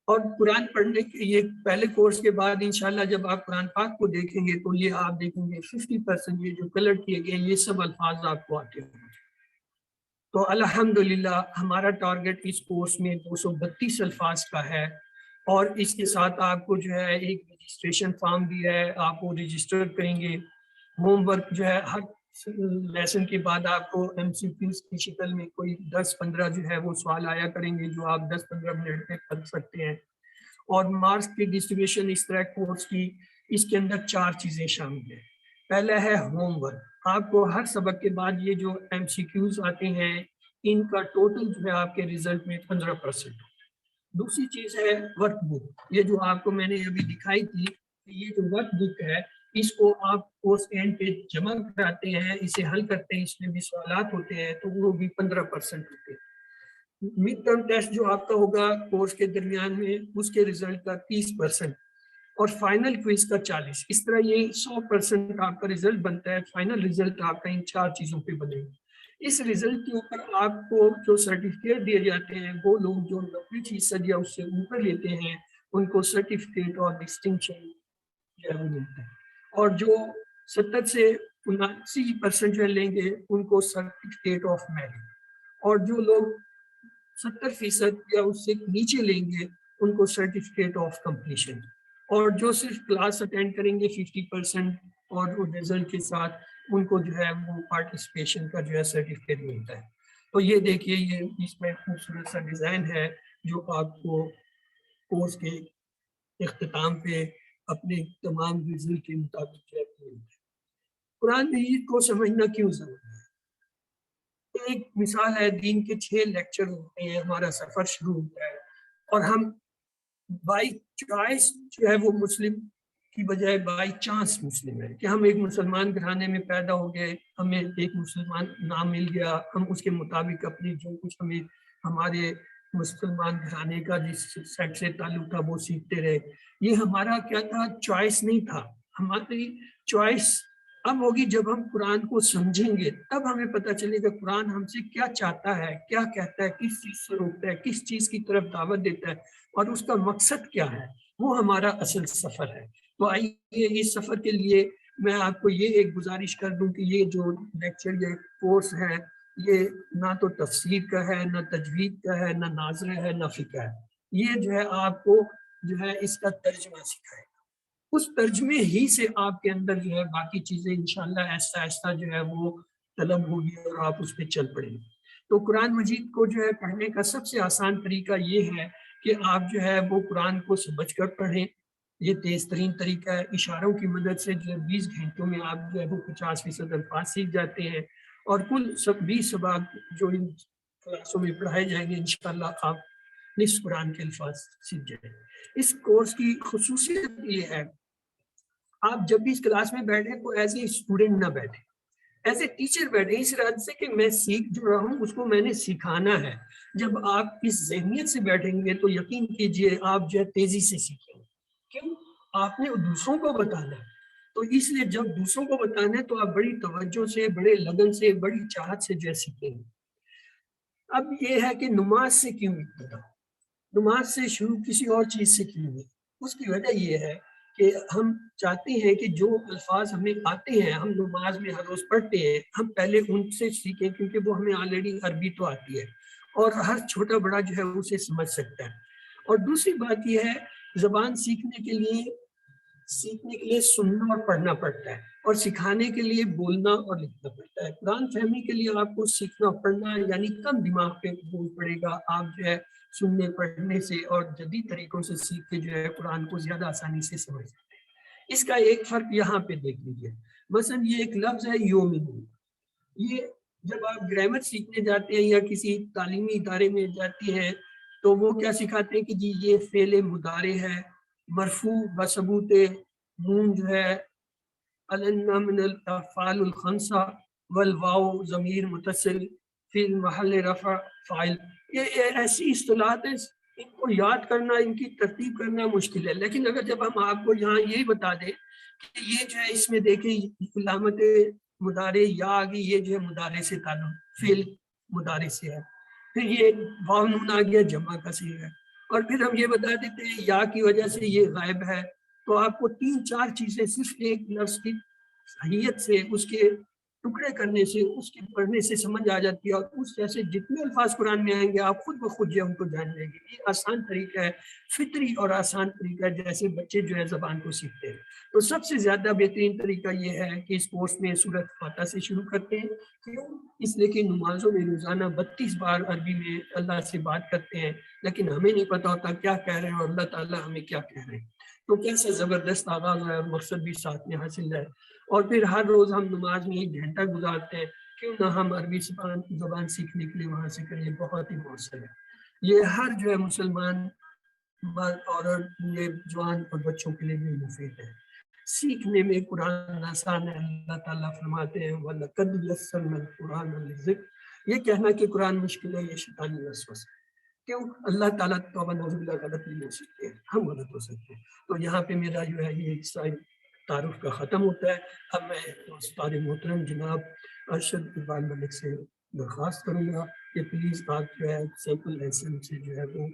اور قرآن پڑھنے کے یہ پہلے کورس کے بعد انشاءاللہ جب آپ قرآن پاک کو دیکھیں گے تو یہ آپ دیکھیں گے 50% یہ جو کلر کیے گئے یہ سب الفاظ آپ کو آتے ہیں. تو الحمدللہ ہمارا ٹارگٹ اس کورس میں 232 الفاظ کا ہے، اور اس کے ساتھ آپ کو جو ہے ایک رجسٹریشن فارم بھی ہے، آپ وہ رجسٹر کریں گے. ہوم ورک جو ہے ہر لیسن کے بعد آپ کو ایم سی کیوز کی شکل میں کوئی 10-15 جو ہے وہ سوال آیا کریں گے جو آپ 10-15 منٹ میں کر سکتے ہیں. اور مارکس کی ڈسٹریبیوشن اس طرح کورس کی، اس کے اندر 4 چیزیں شامل ہیں. پہلا ہے ہوم ورک. آپ کو ہر سبق کے بعد یہ جو ایم سی کیوز آتے ہیں ان کا ٹوٹل جو ہے آپ کے ریزلٹ میں 15%. دوسری چیز ہے ورک بک. یہ جو آپ کو میں نے ابھی دکھائی تھی کہ یہ جو ورک بک ہے اس کو آپ کورس اینڈ پہ جمع کراتے ہیں، اسے حل کرتے ہیں، اس میں بھی سوالات ہوتے ہیں تو وہ بھی 15% ہوتے ہیں. مڈ ٹرم ٹیسٹ جو آپ کا ہوگا کورس کے درمیان میں اس کے ریزلٹ کا 30%، اور فائنل کوئز کا 40%. اس طرح یہ 100% آپ کا ریزلٹ بنتا ہے. فائنل ریزلٹ آپ کا ان 4 چیزوں پہ بنے گا. اس ریزلٹ کے اوپر آپ کو جو سرٹیفکیٹ دیے جاتے ہیں وہ لوگ جو 90% یا اس سے اوپر لیتے ہیں ان کو سرٹیفکیٹ اور ڈسٹنکشن جو ہے وہ ملتا ہے، اور جو 70 سے 79% جو لیں گے ان کو سرٹیفکیٹ آف میرٹ، اور جو لوگ 70% یا اس سے نیچے لیں گے ان کو سرٹیفکیٹ آف کمپلیشن، اور جو صرف کلاس اٹینڈ کریں گے 50% اور وہ رزلٹ کے ساتھ ان کو جو ہے وہ پارٹیسپیشن کا جو ہے سرٹیفکیٹ ملتا ہے. تو یہ دیکھیے یہ اس میں خوبصورت سا ڈیزائن ہے جو آپ کو کورس کے اختتام پہ اپنے تمام رزلٹ کے مطابق ملتا ہے. قرآن مجید کو سمجھنا کیوں ضروری ہے؟ ایک مثال ہے، دین کے 6 لیکچر ہوتے ہیں، ہمارا سفر شروع ہوتا ہے اور ہم بائی چوائس جو ہے وہ مسلم کی بجائے بائی چانس مسلم ہے کہ ہم ایک مسلمان گھرانے میں پیدا ہو گئے، ہمیں ایک مسلمان نام مل گیا، ہم اس کے مطابق اپنی جو کچھ ہمیں ہمارے مسلمان گھرانے کا جس سیٹ سے تعلق تھا وہ سیکھتے رہے. یہ ہمارا کیا تھا؟ چوائس نہیں تھا. ہماری چوائس اب ہوگی جب ہم قرآن کو سمجھیں گے، تب ہمیں پتہ چلے گا قرآن ہم سے کیا چاہتا ہے، کیا کہتا ہے، کس چیز سے روکتا ہے، کس چیز کی طرف دعوت دیتا ہے اور اس کا مقصد کیا ہے. وہ ہمارا اصل سفر ہے. تو آئیے اس سفر کے لیے میں آپ کو یہ ایک گزارش کر دوں کہ یہ جو لیکچر یا کورس ہے یہ نہ تو تفسیر کا ہے، نہ تجوید کا ہے، نہ ناظرہ ہے، نہ فقہ ہے. یہ جو ہے آپ کو جو ہے اس کا ترجمہ سکھائے گا. اس ترجمے ہی سے آپ کے اندر جو ہے باقی چیزیں انشاءاللہ آہستہ آہستہ جو ہے وہ طلب ہوگی اور آپ اس پہ چل پڑیں گے. تو قرآن مجید کو جو ہے پڑھنے کا سب سے آسان طریقہ یہ ہے کہ آپ جو ہے وہ قرآن کو سمجھ کر پڑھیں. یہ تیز ترین طریقہ ہے. اشاروں کی مدد سے جو ہے 20 گھنٹوں میں آپ جو ہے وہ 50% الفاظ سیکھ جاتے ہیں، اور کل 20 سبق جو ان کلاسوں میں پڑھائے جائیں گے انشاءاللہ آپ نصف قرآن کے الفاظ سیکھ جائیں. اس کورس کی خصوصیت یہ ہے آپ جب بھی اس کلاس میں بیٹھیں تو ایز اے اسٹوڈنٹ نہ بیٹھیں، ایز اے ٹیچر بیٹھیں، اس ارادے سے کہ میں سیکھ جو رہا ہوں اس کو میں نے سکھانا ہے. جب آپ اس ذہنیت سے بیٹھیں گے تو یقین کیجئے آپ جو ہے تیزی سے سیکھیں گے. کیوں؟ آپ نے دوسروں کو بتانا ہے. تو اس لیے جب دوسروں کو بتانا ہے تو آپ بڑی توجہ سے، بڑے لگن سے، بڑی چاہت سے جو ہے سیکھیں گے. اب یہ ہے کہ نماز سے کیوں ابتدا؟ نماز سے شروع کسی اور چیز سے کیوں نہیں؟ اس کی وجہ یہ ہے کہ ہم چاہتے ہیں کہ جو الفاظ ہمیں آتے ہیں، ہم نماز میں ہر روز پڑھتے ہیں، ہم پہلے ان سے سیکھیں کیونکہ وہ ہمیں آلریڈی عربی تو آتی ہے اور ہر چھوٹا بڑا جو ہے اسے سمجھ سکتا ہے. اور دوسری بات یہ ہے زبان سیکھنے کے لیے سننا اور پڑھنا پڑتا ہے، اور سکھانے کے لیے بولنا اور لکھنا پڑتا ہے. قرآن فہمی کے لیے آپ کو سیکھنا پڑھنا یعنی کم دماغ پہ بول پڑے گا. آپ جو ہے سننے پڑھنے سے اور جدید طریقوں سے سیکھ کے جو ہے قرآن کو زیادہ آسانی سے سمجھ سکتے ہیں. اس کا ایک فرق یہاں پہ دیکھ لیجیے. مثلا یہ ایک لفظ ہے یومن، یہ جب آپ گرامر سیکھنے جاتے ہیں یا کسی تعلیمی ادارے میں جاتی ہیں تو وہ کیا سکھاتے ہیں کہ جی یہ فعل مضارع ہے، مرفوع بثبوت نون جو ہے النا من الافعال الخمسہ والواو ضمیر متصل فی محل رفع فاعل. یہ ایسی اصطلاحات ہیں، ان کو یاد کرنا، ان کی ترتیب کرنا مشکل ہے. لیکن اگر جب ہم آپ کو یہاں یہی بتا دیں کہ یہ جو ہے اس میں دیکھیں علامت مضارع یا آگے، یہ جو ہے مضارع سے تعلق فعل مضارع سے ہے، پھر یہ واو نون آ گیا جمع کا صیغہ ہے، اور پھر ہم یہ بتا دیتے ہیں یا کی وجہ سے یہ غائب ہے. تو آپ کو 3-4 چیزیں صرف ایک لفظ کی صحیحیت سے، اس کے ٹکڑے کرنے سے، اس کے پڑھنے سے سمجھ آ جاتی ہے، اور اس جیسے جتنے الفاظ قرآن میں آئیں گے آپ خود بخود جو ان کو جان لیں گے. یہ آسان طریقہ ہے، فطری اور آسان طریقہ ہے جیسے بچے جو ہے زبان کو سیکھتے ہیں. تو سب سے زیادہ بہترین طریقہ یہ ہے کہ اس کورس میں سورۃ فاتحہ سے شروع کرتے ہیں. کیوں؟ اس لیے کہ نمازوں میں روزانہ 32 بار عربی میں اللہ سے بات کرتے ہیں، لیکن ہمیں نہیں پتا ہوتا کیا کہہ رہے ہیں اور اللہ تعالیٰ ہمیں کیا کہہ رہے ہیں. تو کیسا زبردست آغاز ہے اور مقصد بھی ساتھ میں حاصل ہے. اور پھر ہر روز ہم نماز میں 1 گھنٹہ گزارتے ہیں، کیوں نہ ہم عربی زبان سیکھنے کے لیے وہاں سے کریں. بہت ہی مؤثر ہے. یہ ہر جو ہے مسلمان مرد عورت بوڑھے جوان اور بچوں کے لیے بھی مفید ہے. سیکھنے میں قرآن آسان ہے. اللہ تعالیٰ فرماتے ہیں وَلَقَدْ يَسَّرْنَا الْقُرْآنَ لِلذِّكْرِ. یہ کہنا کہ قرآن مشکل ہے یہ شیطانی وسوسہ ہے. کیوں؟ اللہ تعالیٰ توبہ نعوذ باللہ غلط نہیں ہو سکتے ہیں، ہم غلط ہو سکتے ہیں. تو یہاں پہ میرا جو ہے یہ حصہ تعارف کا ختم ہوتا ہے. اب میں استاد محترم جناب ارشد اقبال ملک سے درخواست کروں گا کہ پلیز آپ جو ہے سیمپل لیسن سے جو ہے وہ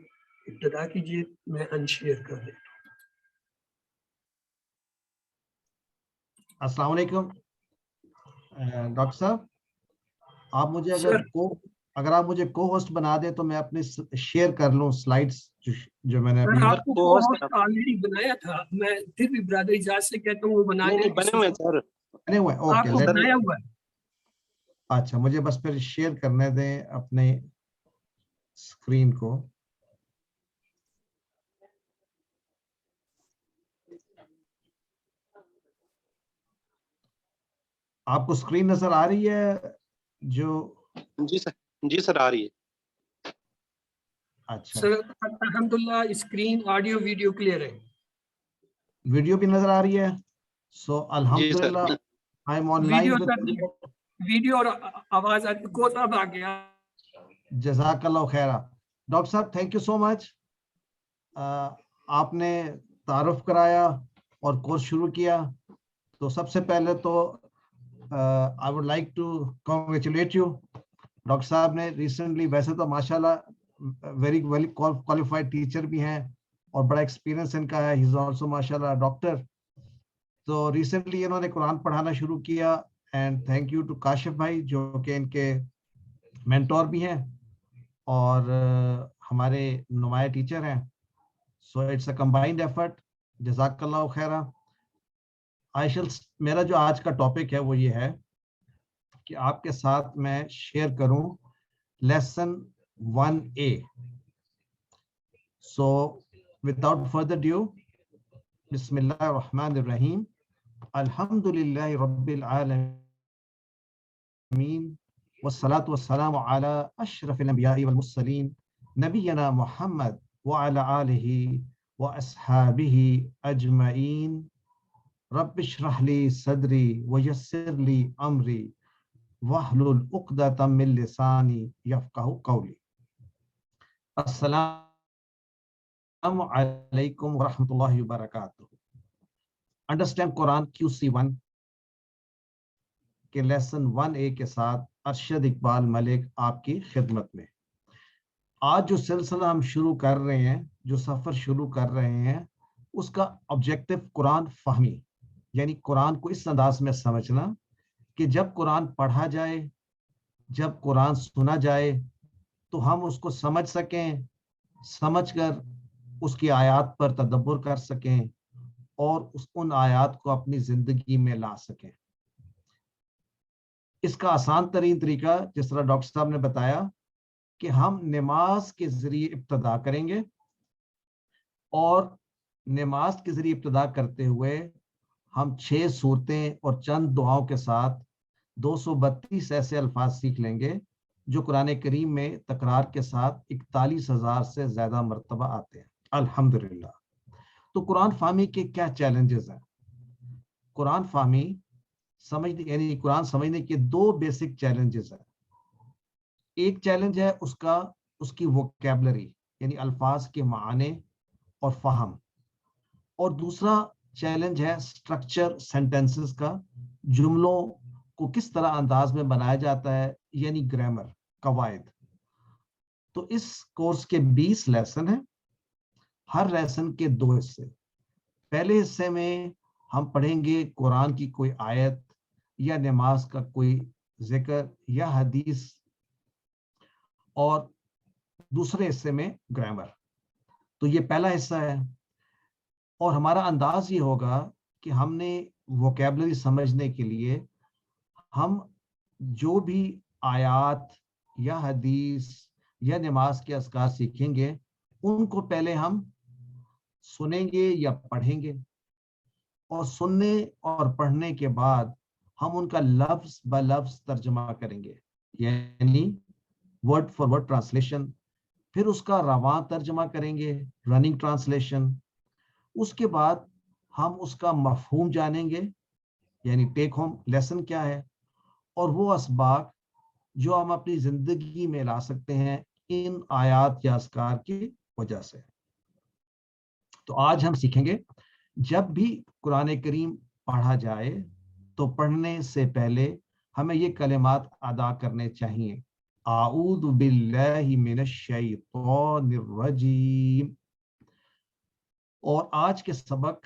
ابتدا کیجیے. میں انشیئر کر دیتا ہوں. السلام علیکم ڈاکٹر صاحب، آپ مجھے اگر آپ مجھے کو ہوسٹ بنا دیں تو میں اپنے شیئر کر لوں سلائیڈز جو میں نے ابھی آپ کو کو ہوسٹ آلریڈی بنایا تھا. میں پھر بھی برادر اجاز سے کہتا ہوں وہ بنا دیں. بنے ہوئے سر، بنے ہوئے آپ کو بنایا ہوا ہے. اچھا، مجھے بس پھر شیئر کرنے دیں اپنے اسکرین کو. آپ کو اسکرین نظر آ رہی ہے جو؟ جی سر آ رہی ہے. اچھا سر الحمدللہ اسکرین آڈیو ویڈیو کلیئر ہے. ویڈیو بھی نظر آ رہی ہے. سو الحمدللہ I am on line. Video اور آواز کوتاب آ گیا. جزاک اللہ خیرہ. ڈاکٹر صاحب تھینک یو سو مچ. آپ نے تعارف کرایا اور کورس شروع کیا، تو سب سے پہلے تو I would like to congratulate you. Doctor صاحب نے ریسنٹلی، ویسے تو ماشاءاللہ ویری ویل کوالیفائڈ ٹیچر بھی ہیں اور بڑا ایکسپیرینس ان کا ہے. ہی از آلسو ماشاءاللہ ڈاکٹر. تو ریسنٹلی انہوں نے قرآن پڑھانا شروع کیا. And thank you to Kashif بھائی جو کہ ان کے مینٹور بھی ہیں اور ہمارے نمایاں ٹیچر ہیں. So it's a combined effort. جزاک اللہ خیرہ. میرا جو آج کا ٹاپک ہے وہ یہ ہے کہ آپ کے ساتھ میں شیئر کروں lesson 1A. So without further due, بسم اللہ الرحمن الرحیم. الحمد للہ رب العالمین والصلاة والسلام علی اشرف الانبیاء والمرسلین نبینا محمد وعلی آلہ واصحابہ اجمعین. رب اشرح لی صدری ویسر لی امری واحلل عقدۃ من لسانی یفقہوا قولی. السلام علیکم ورحمۃ اللہ وبرکاتہ. انڈرسٹینڈ قرآن QC1 کے لیسن 1A کے ساتھ ارشد اقبال ملک آپ کی خدمت میں. آج جو سلسلہ ہم شروع کر رہے ہیں، جو سفر شروع کر رہے ہیں، اس کا آبجیکٹو قرآن فہمی، یعنی قرآن کو اس انداز میں سمجھنا کہ جب قرآن پڑھا جائے، جب قرآن سنا جائے تو ہم اس کو سمجھ سکیں، سمجھ کر اس کی آیات پر تدبر کر سکیں اور ان آیات کو اپنی زندگی میں لا سکیں. اس کا آسان ترین طریقہ، جس طرح ڈاکٹر صاحب نے بتایا، کہ ہم نماز کے ذریعے ابتدا کریں گے اور نماز کے ذریعے ابتدا کرتے ہوئے ہم 6 صورتیں اور چند دعاؤں کے ساتھ 232 ایسے الفاظ سیکھ لیں گے جو قرآن کریم میں تکرار کے ساتھ 41,000 سے زیادہ مرتبہ آتے ہیں الحمدللہ۔ تو قرآن فہمی کے کیا چیلنجز ہیں؟ قرآن فہمی یعنی قرآن سمجھنے کے 2 بیسک چیلنجز ہیں۔ ایک چیلنج ہے اس کی ووکیبلری یعنی الفاظ کے معنی اور فہم، اور دوسرا چیلنج ہے سٹرکچر سینٹینسز کا، جملوں کو کس طرح انداز میں بنایا جاتا ہے یعنی گرامر، قواعد۔ تو اس کورس کے 20 لیسن ہیں، ہر لیسن کے 2 حصے۔ پہلے حصے میں ہم پڑھیں گے قرآن کی کوئی آیت یا نماز کا کوئی ذکر یا حدیث، اور دوسرے حصے میں گرامر۔ تو یہ پہلا حصہ ہے، اور ہمارا انداز یہ ہوگا کہ ہم نے ووکیبلری سمجھنے کے لیے ہم جو بھی آیات یا حدیث یا نماز کے اذکار سیکھیں گے ان کو پہلے ہم سنیں گے یا پڑھیں گے، اور سننے اور پڑھنے کے بعد ہم ان کا لفظ بہ لفظ ترجمہ کریں گے یعنی ورڈ فار ورڈ ٹرانسلیشن، پھر اس کا رواں ترجمہ کریں گے رننگ ٹرانسلیشن۔ اس کے بعد ہم اس کا مفہوم جانیں گے یعنی ٹیک ہوم لیسن کیا ہے، اور وہ اسباق جو ہم اپنی زندگی میں لا سکتے ہیں ان آیات یا اذکار کی وجہ سے۔ تو آج ہم سیکھیں گے جب بھی قرآن کریم پڑھا جائے تو پڑھنے سے پہلے ہمیں یہ کلمات ادا کرنے چاہیے: اعوذ باللہ من الشیطان الرجیم۔ اور آج کے سبق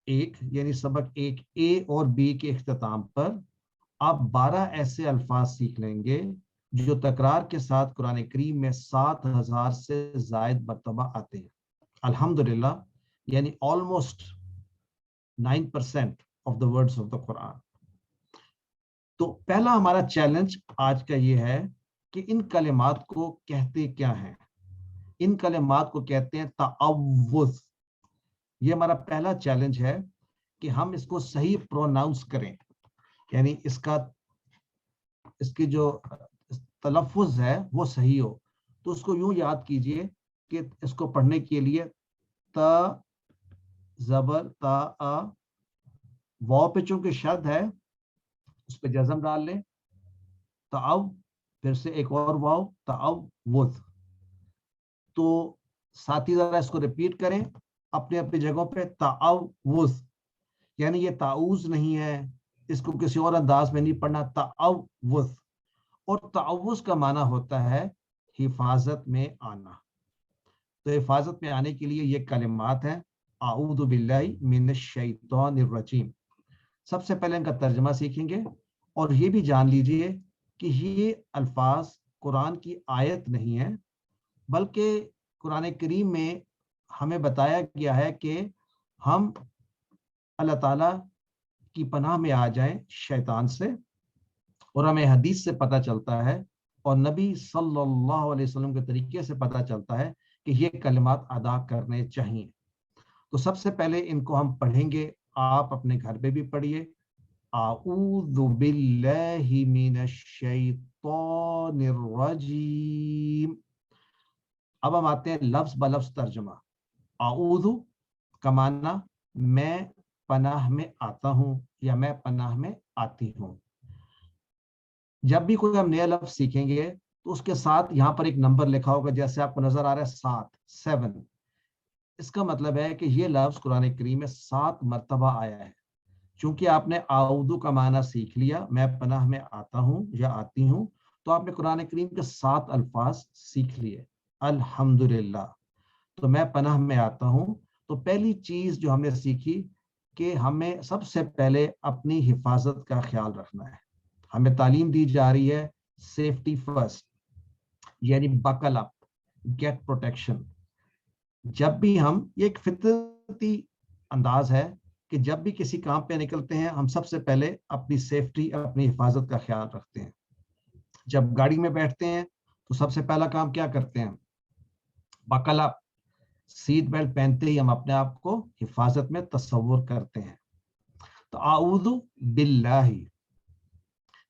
1 یعنی سبق 1A اور B کے اختتام پر آپ 12 ایسے الفاظ سیکھ لیں گے جو تکرار کے ساتھ قرآن کریم میں 7,000 سے زائد مرتبہ آتے ہیں الحمدللہ، یعنی almost 9% of the words of the Quran۔ تو پہلا ہمارا چیلنج آج کا یہ ہے کہ ان کلمات کو کہتے کیا ہیں؟ ان کلمات کو کہتے ہیں تعوذ۔ یہ ہمارا پہلا چیلنج ہے کہ ہم اس کو صحیح پروناؤنس کریں، یعنی اس کی جو تلفظ ہے وہ صحیح ہو۔ تو اس کو یوں یاد کیجئے کہ اس کو پڑھنے کے لیے تا زبر تا آ، واو پہ چونکہ شد ہے اس پہ جزم ڈال لیں، تعو، پھر سے ایک اور واو تعوذ۔ تو ساتھی ذرا اس کو ریپیٹ کریں اپنے اپنی جگہوں پہ، تعوذ، یعنی یہ تعوذ نہیں ہے، اس کو کسی اور انداز میں نہیں پڑھنا، تعوذ۔ اور تعوذ کا معنی ہوتا ہے حفاظت میں آنا۔ تو حفاظت میں آنے کے لیے یہ کلمات ہیں: اعوذ باللہ من الشیطان الرجیم۔ سب سے پہلے ان کا ترجمہ سیکھیں گے، اور یہ بھی جان لیجئے کہ یہ الفاظ قرآن کی آیت نہیں ہے، بلکہ قرآن کریم میں ہمیں بتایا گیا ہے کہ ہم اللہ تعالیٰ کی پناہ میں آ جائیں شیطان سے، اور ہمیں حدیث سے پتہ چلتا ہے اور نبی صلی اللہ علیہ وسلم کے طریقے سے پتہ چلتا ہے کہ یہ کلمات ادا کرنے چاہیے۔ تو سب سے پہلے ان کو ہم پڑھیں گے، آپ اپنے گھر پہ بھی پڑھیے: اعوذ باللہ من الشیطان الرجیم۔ اب ہم آتے ہیں لفظ بہ لفظ ترجمہ۔ اعوذ کا معنی میں پناہ میں آتا ہوں یا میں پناہ میں آتی ہوں۔ جب بھی کوئی ہم نیا لفظ سیکھیں گے تو اس کے ساتھ یہاں پر ایک نمبر لکھا ہوگا، جیسے آپ کو نظر آ رہا ہے 7۔ اس کا مطلب ہے کہ یہ لفظ قرآن کریم میں 7 مرتبہ آیا ہے۔ چونکہ آپ نے اعوذ کا معنی سیکھ لیا، میں پناہ میں آتا ہوں یا آتی ہوں، تو آپ نے قرآن کریم کے 7 الفاظ سیکھ لیے الحمدللہ۔ تو میں پناہ میں آتا ہوں، تو پہلی چیز جو ہم نے سیکھی کہ ہمیں سب سے پہلے اپنی حفاظت کا خیال رکھنا ہے۔ ہمیں تعلیم دی جا رہی ہے سیفٹی فرسٹ، یعنی بکل اپ، گیٹ پروٹیکشن۔ جب بھی ہم، یہ ایک فطرتی انداز ہے کہ جب بھی کسی کام پہ نکلتے ہیں ہم سب سے پہلے اپنی سیفٹی، اپنی حفاظت کا خیال رکھتے ہیں۔ جب گاڑی میں بیٹھتے ہیں تو سب سے پہلا کام کیا کرتے ہیں؟ بکل اپ، سیٹ بیلٹ پہنتے ہی ہم اپنے آپ کو حفاظت میں تصور کرتے ہیں۔ تو اعوذ باللہ،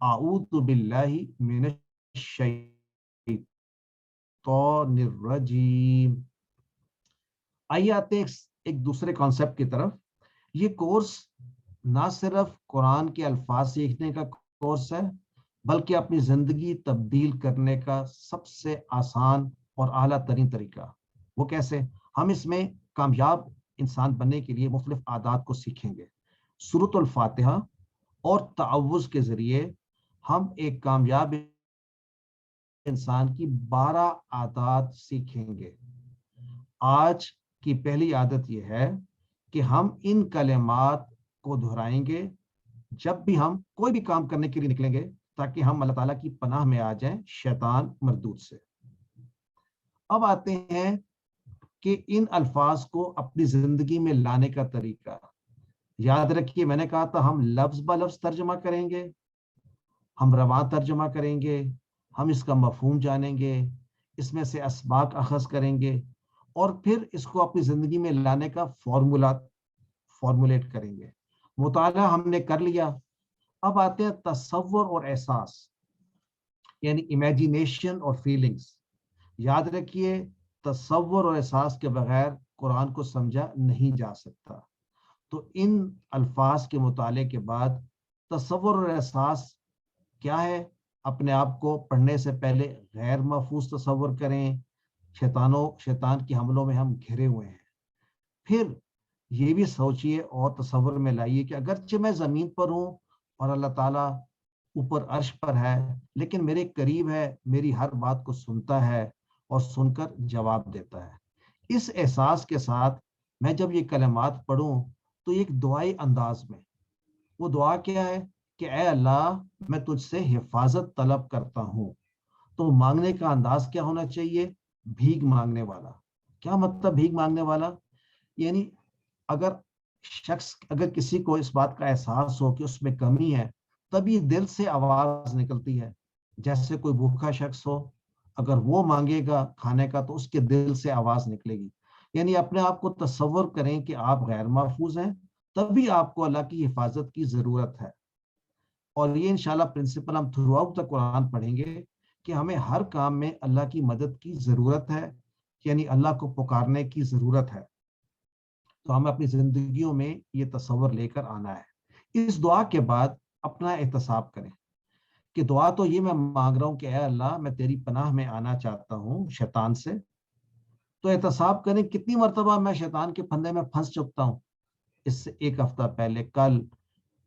اعوذ باللہ من الشیطان الرجیم. آئیے آتے ہیں ایک دوسرے کانسیپٹ کی طرف. یہ کورس نہ صرف قرآن کے الفاظ سیکھنے کا کورس ہے بلکہ اپنی زندگی تبدیل کرنے کا سب سے آسان اور اعلیٰ ترین طریقہ. وہ کیسے؟ ہم اس میں کامیاب انسان بننے کے لیے مختلف عادات کو سیکھیں گے. سورۃ الفاتحہ اور تعوذ کے ذریعے ہم ایک کامیاب انسان کی 12 عادات سیکھیں گے. آج کی پہلی عادت یہ ہے کہ ہم ان کلمات کو دہرائیں گے جب بھی ہم کوئی بھی کام کرنے کے لیے نکلیں گے تاکہ ہم اللہ تعالیٰ کی پناہ میں آ جائیں شیطان مردود سے. اب آتے ہیں کہ ان الفاظ کو اپنی زندگی میں لانے کا طریقہ. یاد رکھیے میں نے کہا تھا ہم لفظ بہ لفظ ترجمہ کریں گے, ہم رواں ترجمہ کریں گے, ہم اس کا مفہوم جانیں گے, اس میں سے اسباق اخذ کریں گے اور پھر اس کو اپنی زندگی میں لانے کا فارمولیٹ کریں گے. مطالعہ ہم نے کر لیا. اب آتے ہیں تصور اور احساس یعنی امیجینیشن اور فیلنگز. یاد رکھیے تصور اور احساس کے بغیر قرآن کو سمجھا نہیں جا سکتا. تو ان الفاظ کے مطالعے کے بعد تصور اور احساس کیا ہے؟ اپنے آپ کو پڑھنے سے پہلے غیر محفوظ تصور کریں. شیطان کے حملوں میں ہم گھرے ہوئے ہیں. پھر یہ بھی سوچئے اور تصور میں لائیے کہ اگرچہ میں زمین پر ہوں اور اللہ تعالیٰ اوپر عرش پر ہے لیکن میرے قریب ہے, میری ہر بات کو سنتا ہے اور سن کر جواب دیتا ہے. اس احساس کے ساتھ میں جب یہ کلمات پڑھوں تو ایک دعائی انداز میں, وہ دعا کیا ہے کہ اے اللہ میں تجھ سے حفاظت طلب کرتا ہوں. تو مانگنے کا انداز کیا ہونا چاہیے؟ بھیک مانگنے والا. کیا مطلب بھیک مانگنے والا؟ یعنی اگر کسی کو اس بات کا احساس ہو کہ اس میں کمی ہے تبھی دل سے آواز نکلتی ہے. جیسے کوئی بھوکا شخص ہو, اگر وہ مانگے گا کھانے کا تو اس کے دل سے آواز نکلے گی. یعنی اپنے آپ کو تصور کریں کہ آپ غیر محفوظ ہیں تبھی آپ کو اللہ کی حفاظت کی ضرورت ہے. اور یہ انشاءاللہ پرنسپل ہم تھرو آؤٹ دا قرآن پڑھیں گے کہ ہمیں ہر کام میں اللہ کی مدد کی ضرورت ہے, یعنی اللہ کو پکارنے کی ضرورت ہے. تو ہمیں اپنی زندگیوں میں یہ تصور لے کر آنا ہے. اس دعا کے بعد اپنا احتساب کریں کہ دعا تو یہ میں مانگ رہا ہوں کہ اے اللہ میں تیری پناہ میں آنا چاہتا ہوں شیطان سے. تو احتساب کریں کتنی مرتبہ میں شیطان کے پھندے میں پھنس چکتا ہوں, اس سے ایک ہفتہ پہلے, کل.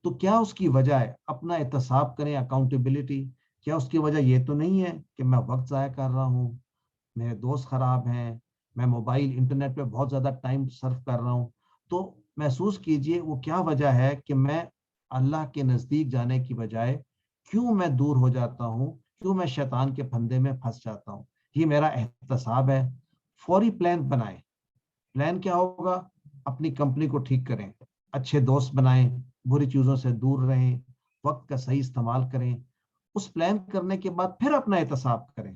تو کیا اس کی وجہ ہے؟ اپنا احتساب کریں, اکاؤنٹیبلٹی. کیا اس کی وجہ یہ تو نہیں ہے کہ میں وقت ضائع کر رہا ہوں, میرے دوست خراب ہیں, میں موبائل انٹرنیٹ پہ بہت زیادہ ٹائم صرف کر رہا ہوں. تو محسوس کیجئے وہ کیا وجہ ہے کہ میں اللہ کے نزدیک جانے کی بجائے کیوں میں دور ہو جاتا ہوں, کیوں میں شیطان کے پھندے میں پھنس جاتا ہوں. یہ میرا احتساب ہے. فوری پلان بنائیں. پلان کیا ہوگا؟ اپنی کمپنی کو ٹھیک کریں, اچھے دوست بنائیں, بری چیزوں سے دور رہیں, وقت کا صحیح استعمال کریں. اس پلان کرنے کے بعد پھر اپنا احتساب کریں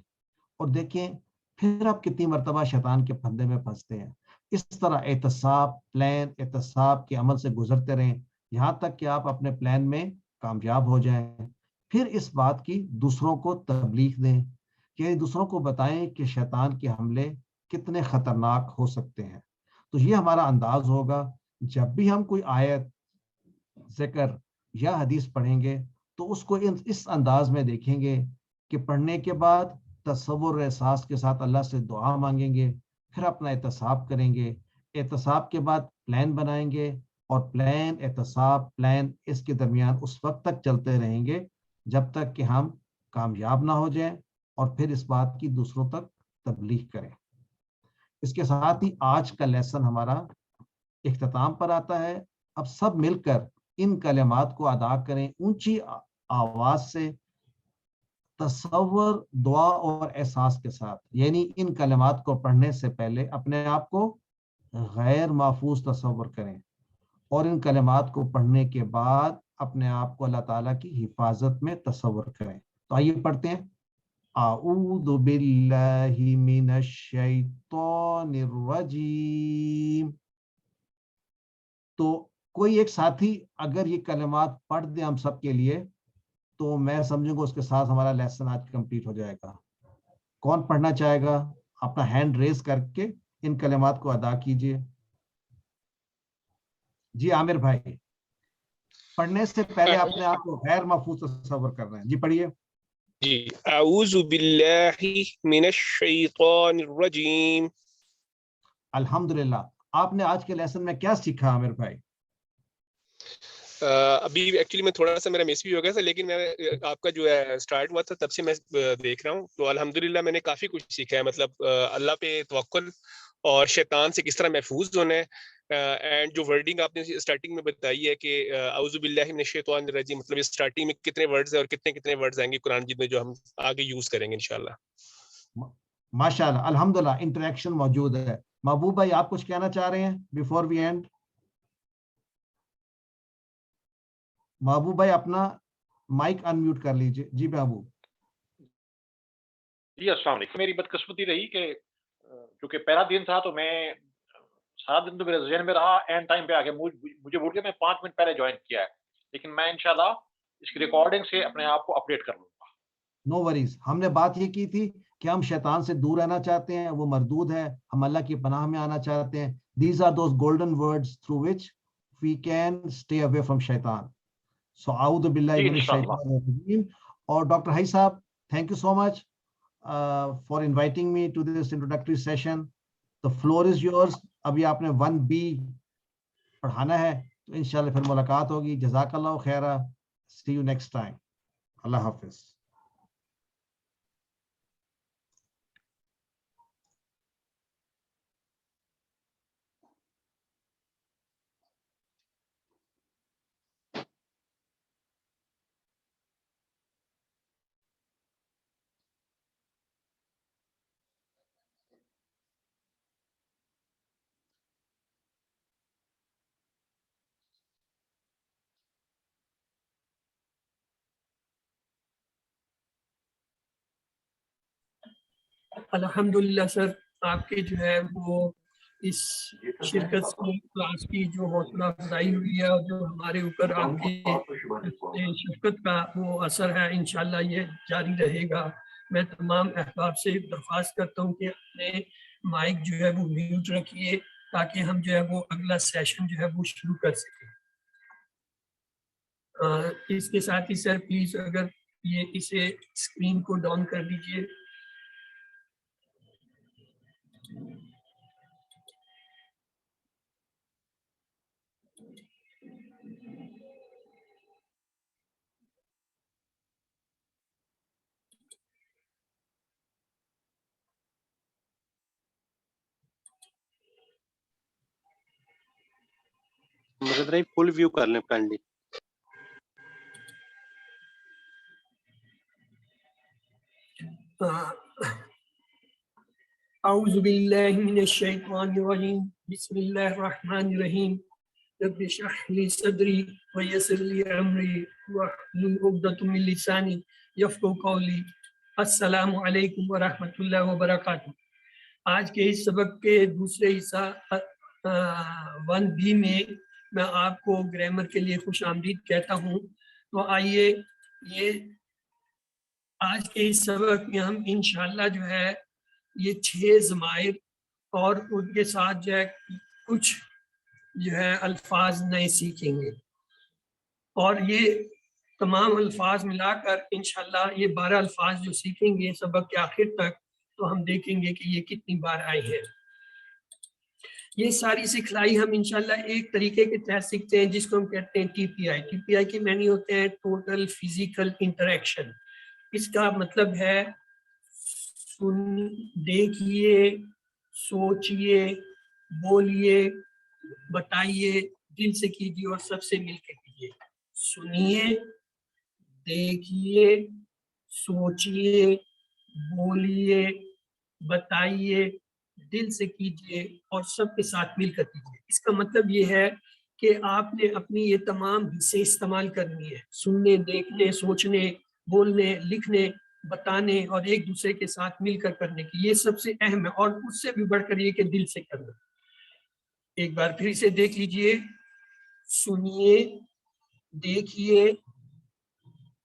اور دیکھیں پھر آپ کتنی مرتبہ شیطان کے پھندے میں پھنستے ہیں. اس طرح احتساب کے عمل سے گزرتے رہیں یہاں تک کہ آپ اپنے پلان میں کامیاب ہو جائیں. پھر اس بات کی دوسروں کو تبلیغ دیں, کہ دوسروں کو بتائیں کہ شیطان کے حملے کتنے خطرناک ہو سکتے ہیں. تو یہ ہمارا انداز ہوگا. جب بھی ہم کوئی آیت, ذکر یا حدیث پڑھیں گے تو اس کو اس انداز میں دیکھیں گے کہ پڑھنے کے بعد تصور و احساس کے ساتھ اللہ سے دعا مانگیں گے, پھر اپنا احتساب کریں گے. احتساب کے بعد پلان بنائیں گے اور پلان اس کے درمیان اس وقت تک چلتے رہیں گے جب تک کہ ہم کامیاب نہ ہو جائیں اور پھر اس بات کی دوسروں تک تبلیغ کریں. اس کے ساتھ ہی آج کا لیسن ہمارا اختتام پر آتا ہے. اب سب مل کر ان کلمات کو ادا کریں اونچی آواز سے, تصور, دعا اور احساس کے ساتھ. یعنی ان کلمات کو پڑھنے سے پہلے اپنے آپ کو غیر محفوظ تصور کریں اور ان کلمات کو پڑھنے کے بعد اپنے آپ کو اللہ تعالیٰ کی حفاظت میں تصور کریں. تو آئیے پڑھتے ہیں. اعوذ باللہ من الشیطان الرجیم. تو کوئی ایک ساتھی اگر یہ کلمات پڑھ دیں ہم سب کے لیے تو میں سمجھوں گا اس کے ساتھ ہمارا لیسن آج کمپلیٹ ہو جائے گا. کون پڑھنا چاہے گا؟ اپنا ہینڈ ریز کر کے ان کلمات کو ادا کیجئے. جی عامر بھائی، پڑھنے سے پہلے اپنے آپ کو غیر محفوظ تصور کر رہے ہیں. جی پڑھیے. جی اعوذ باللہ من الشیطان الرجیم. الحمدللہ. آپ نے آج کے لیسن میں کیا سیکھا عامر بھائی؟ ابھی ایکچولی میں تھوڑا سا میرا مس بھی ہو گیا تھا، لیکن میں آپ کا جو ہے اسٹارٹ ہوا تھا تب سے میں دیکھ رہا ہوں، تو الحمدللہ میں نے کافی کچھ سیکھا ہے. مطلب اللہ پہ توکل اور شیطان سے کس طرح محفوظ ہونا ہے. اینڈ جو ورڈنگ آپ نے اسٹارٹنگ میں بتائی ہے کہ اعوذ باللہ من الشیطان الرجیم، مطلب اسٹارٹنگ میں کتنے ورڈز ہیں اور کتنے ورڈز آئیں گے قرآن جی میں جو ہم آگے یوز کریں گے انشاءاللہ. ماشاءاللہ الحمدللہ انٹریکشن موجود ہے. محبوب بھائی آپ کچھ کہنا چاہ رہے ہیں بیفور وی اینڈ؟ محبوب بھائی اپنا مائک انمیوٹ کر لیجئے. جی محبوب. جی السلام علیکم. میری بدقسمتی رہی کہ چونکہ پہلا دن تھا تو میں سارا دن تو میرے ذہن میں رہا، اینڈ ٹائم پہ آ کے مجھے بول کے میں 5 منٹ پہلے جوائن کیا ہے، لیکن میں انشاءاللہ اس کی ریکارڈنگ سے اپنے آپ کو اپڈیٹ کر لوں گا. No worries. ہم نے بات یہ کی تھی کہ ہم شیطان سے دور رہنا چاہتے ہیں، وہ مردود ہے، ہم اللہ کی پناہ میں آنا چاہتے ہیں. These are those golden words through which we can stay away from shaitan. So اعوذ باللہ من الشیطان الرجیم. اور ڈاکٹر حی صاحب thank you so much for inviting me to this introductory session. The floor is yours. ابھی آپ نے 1B پڑھانا ہے تو انشاءاللہ پھر ملاقات ہوگی. جزاک اللہ خیرہ. See you next time. اللہ حافظ. الحمدللہ سر، آپ کے جو ہے وہ اس شرکت کلاس کی جو حوصلہ افزائی ہوئی ہے اور جو ہمارے اوپر آپ کی شفقت کا وہ اثر ہے، انشاءاللہ یہ جاری رہے گا. میں تمام احباب سے درخواست کرتا ہوں کہ اپنے مائک جو ہے وہ میوٹ رکھیے تاکہ ہم جو ہے وہ اگلا سیشن جو ہے وہ شروع کر سکیں. اس کے ساتھ ہی سر پلیز اگر یہ اسے اسکرین کو ڈاؤن کر دیجیے. مجھے فل ویو کر لیں کائنڈلی. اعوذ باللہ من الشیطان الرجیم. بسم اللہ الرحمن الرحیم. رب اشرح لی صدری ویسر لی امری واحلل عقدۃ من لسانی یفقهوا قولی. السلام علیکم ورحمۃ اللہ وبرکاتہ. آج کے اس سبق کے دوسرے حصہ 1B میں آپ کو گرامر کے لیے خوش آمدید کہتا ہوں. تو آئیے یہ آج کے اس سبق میں ہم انشاءاللہ جو ہے یہ 6 ضمائر اور ان کے ساتھ جو ہے کچھ جو ہے الفاظ نئے سیکھیں گے، اور یہ تمام الفاظ ملا کر انشاءاللہ یہ 12 الفاظ جو سیکھیں گے سبق کے آخر تک، تو ہم دیکھیں گے کہ یہ کتنی بار آئے ہیں. یہ ساری سکھلائی ہم انشاءاللہ ایک طریقے کے تحت سیکھتے ہیں جس کو ہم کہتے ہیں TPI. TPI کے معنی ہوتے ہیں ٹوٹل فزیکل انٹریکشن. اس کا مطلب ہے دیکھیے، سوچئے، بولیے، بتائیے، دل سے کیجیے اور سب سے مل کے کیجیے. سنیے، دیکھیے، سوچئے، بولیے، بتائیے، دل سے کیجیے اور سب کے ساتھ مل کر کیجیے. اس کا مطلب یہ ہے کہ آپ نے اپنی یہ تمام حصے استعمال کرنی ہے، سننے، دیکھنے، سوچنے، بولنے، لکھنے، بتانے اور ایک دوسرے کے ساتھ مل کر کرنے کی. یہ سب سے اہم ہے، اور اس سے بھی بڑھ کر یہ کہ دل سے کرنا. ایک بار پھر اسے دیکھ لیجئے. سنیے، دیکھیے،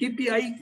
KPI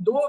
2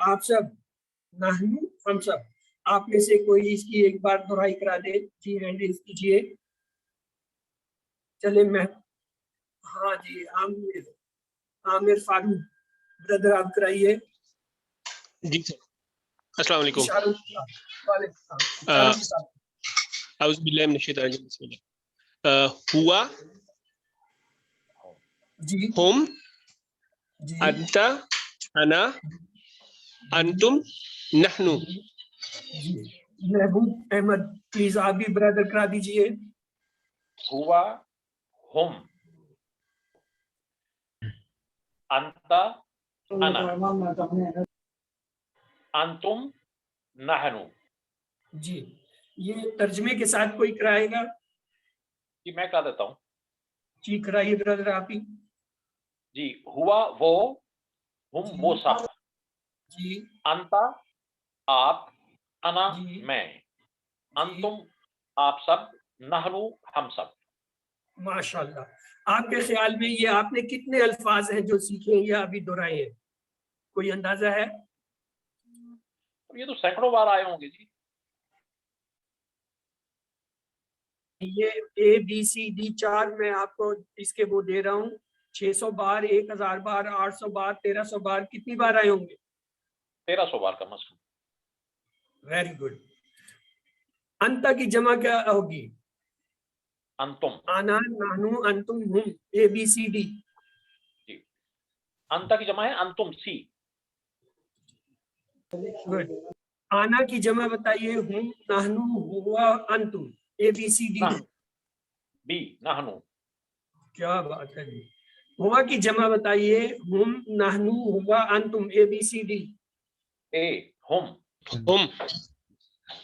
آپ سب نحنو ہم سب, آپ میں سے کوئی اس کی ایک بار دہرائی کرا دے. جی ہینڈ ریز کیجیے. چلے میں, ہاں جی عامر فاروق بردر آپ کرائیے. جی سر. السلام علیکم. اشاروں کے ساتھ. وعلیکم السلام. اشاروں کے ساتھ. اعوذ باللہ من الشیطان الرجیم. بسم اللہ. ہوا, جی ہم, جی انت, انا, انتم, نحنو. جی محبوب احمد پلیز آپ بھی برادر کرا دیجئے. ہوا, ہم, انتا, انا, انتم, نحنو. جی یہ ترجمے کے ساتھ کوئی کرائے گا؟ جی میں کہا دیتا ہوں. جی کرائیے برادر آپ ہی. جی ہوا وہ, ہم وہ سب, جی انتا آپ, انا جی میں, جی انتم آپ سب, نحنو ہم سب. ماشاء اللہ. آپ کے خیال میں یہ آپ نے کتنے الفاظ ہیں جو سیکھے یا ابھی دہرائے ہیں؟ کوئی اندازہ ہے؟ یہ تو سینکڑوں بار آئے ہوں گے جی. یہ اے بی سی ڈی 4 میں آپ کو اس کے وہ دے رہا ہوں. 600 بار, 1000 بار, 800 بار, 1300 بار, کتنی بار آئے ہوں گے؟ 1300 بار کم از کم. Very good. انتا کی جمع کیا ہوگی؟ انتم. انا, نحنو, انتم, ہم, اے بی سی ڈی. جی انتا کی جمع ہے انتم سی. گڈ. آنا کی جمع بتائیے. ہم, نحنو, ہوا, انتم, اے بی سی ڈی. بی, نحنو. کیا بات ہے جی. ہوا کی جمع بتائیے. ہم, نحنو, ہوا, انتم, اے بی سی ڈی. اے, ہم. ہم.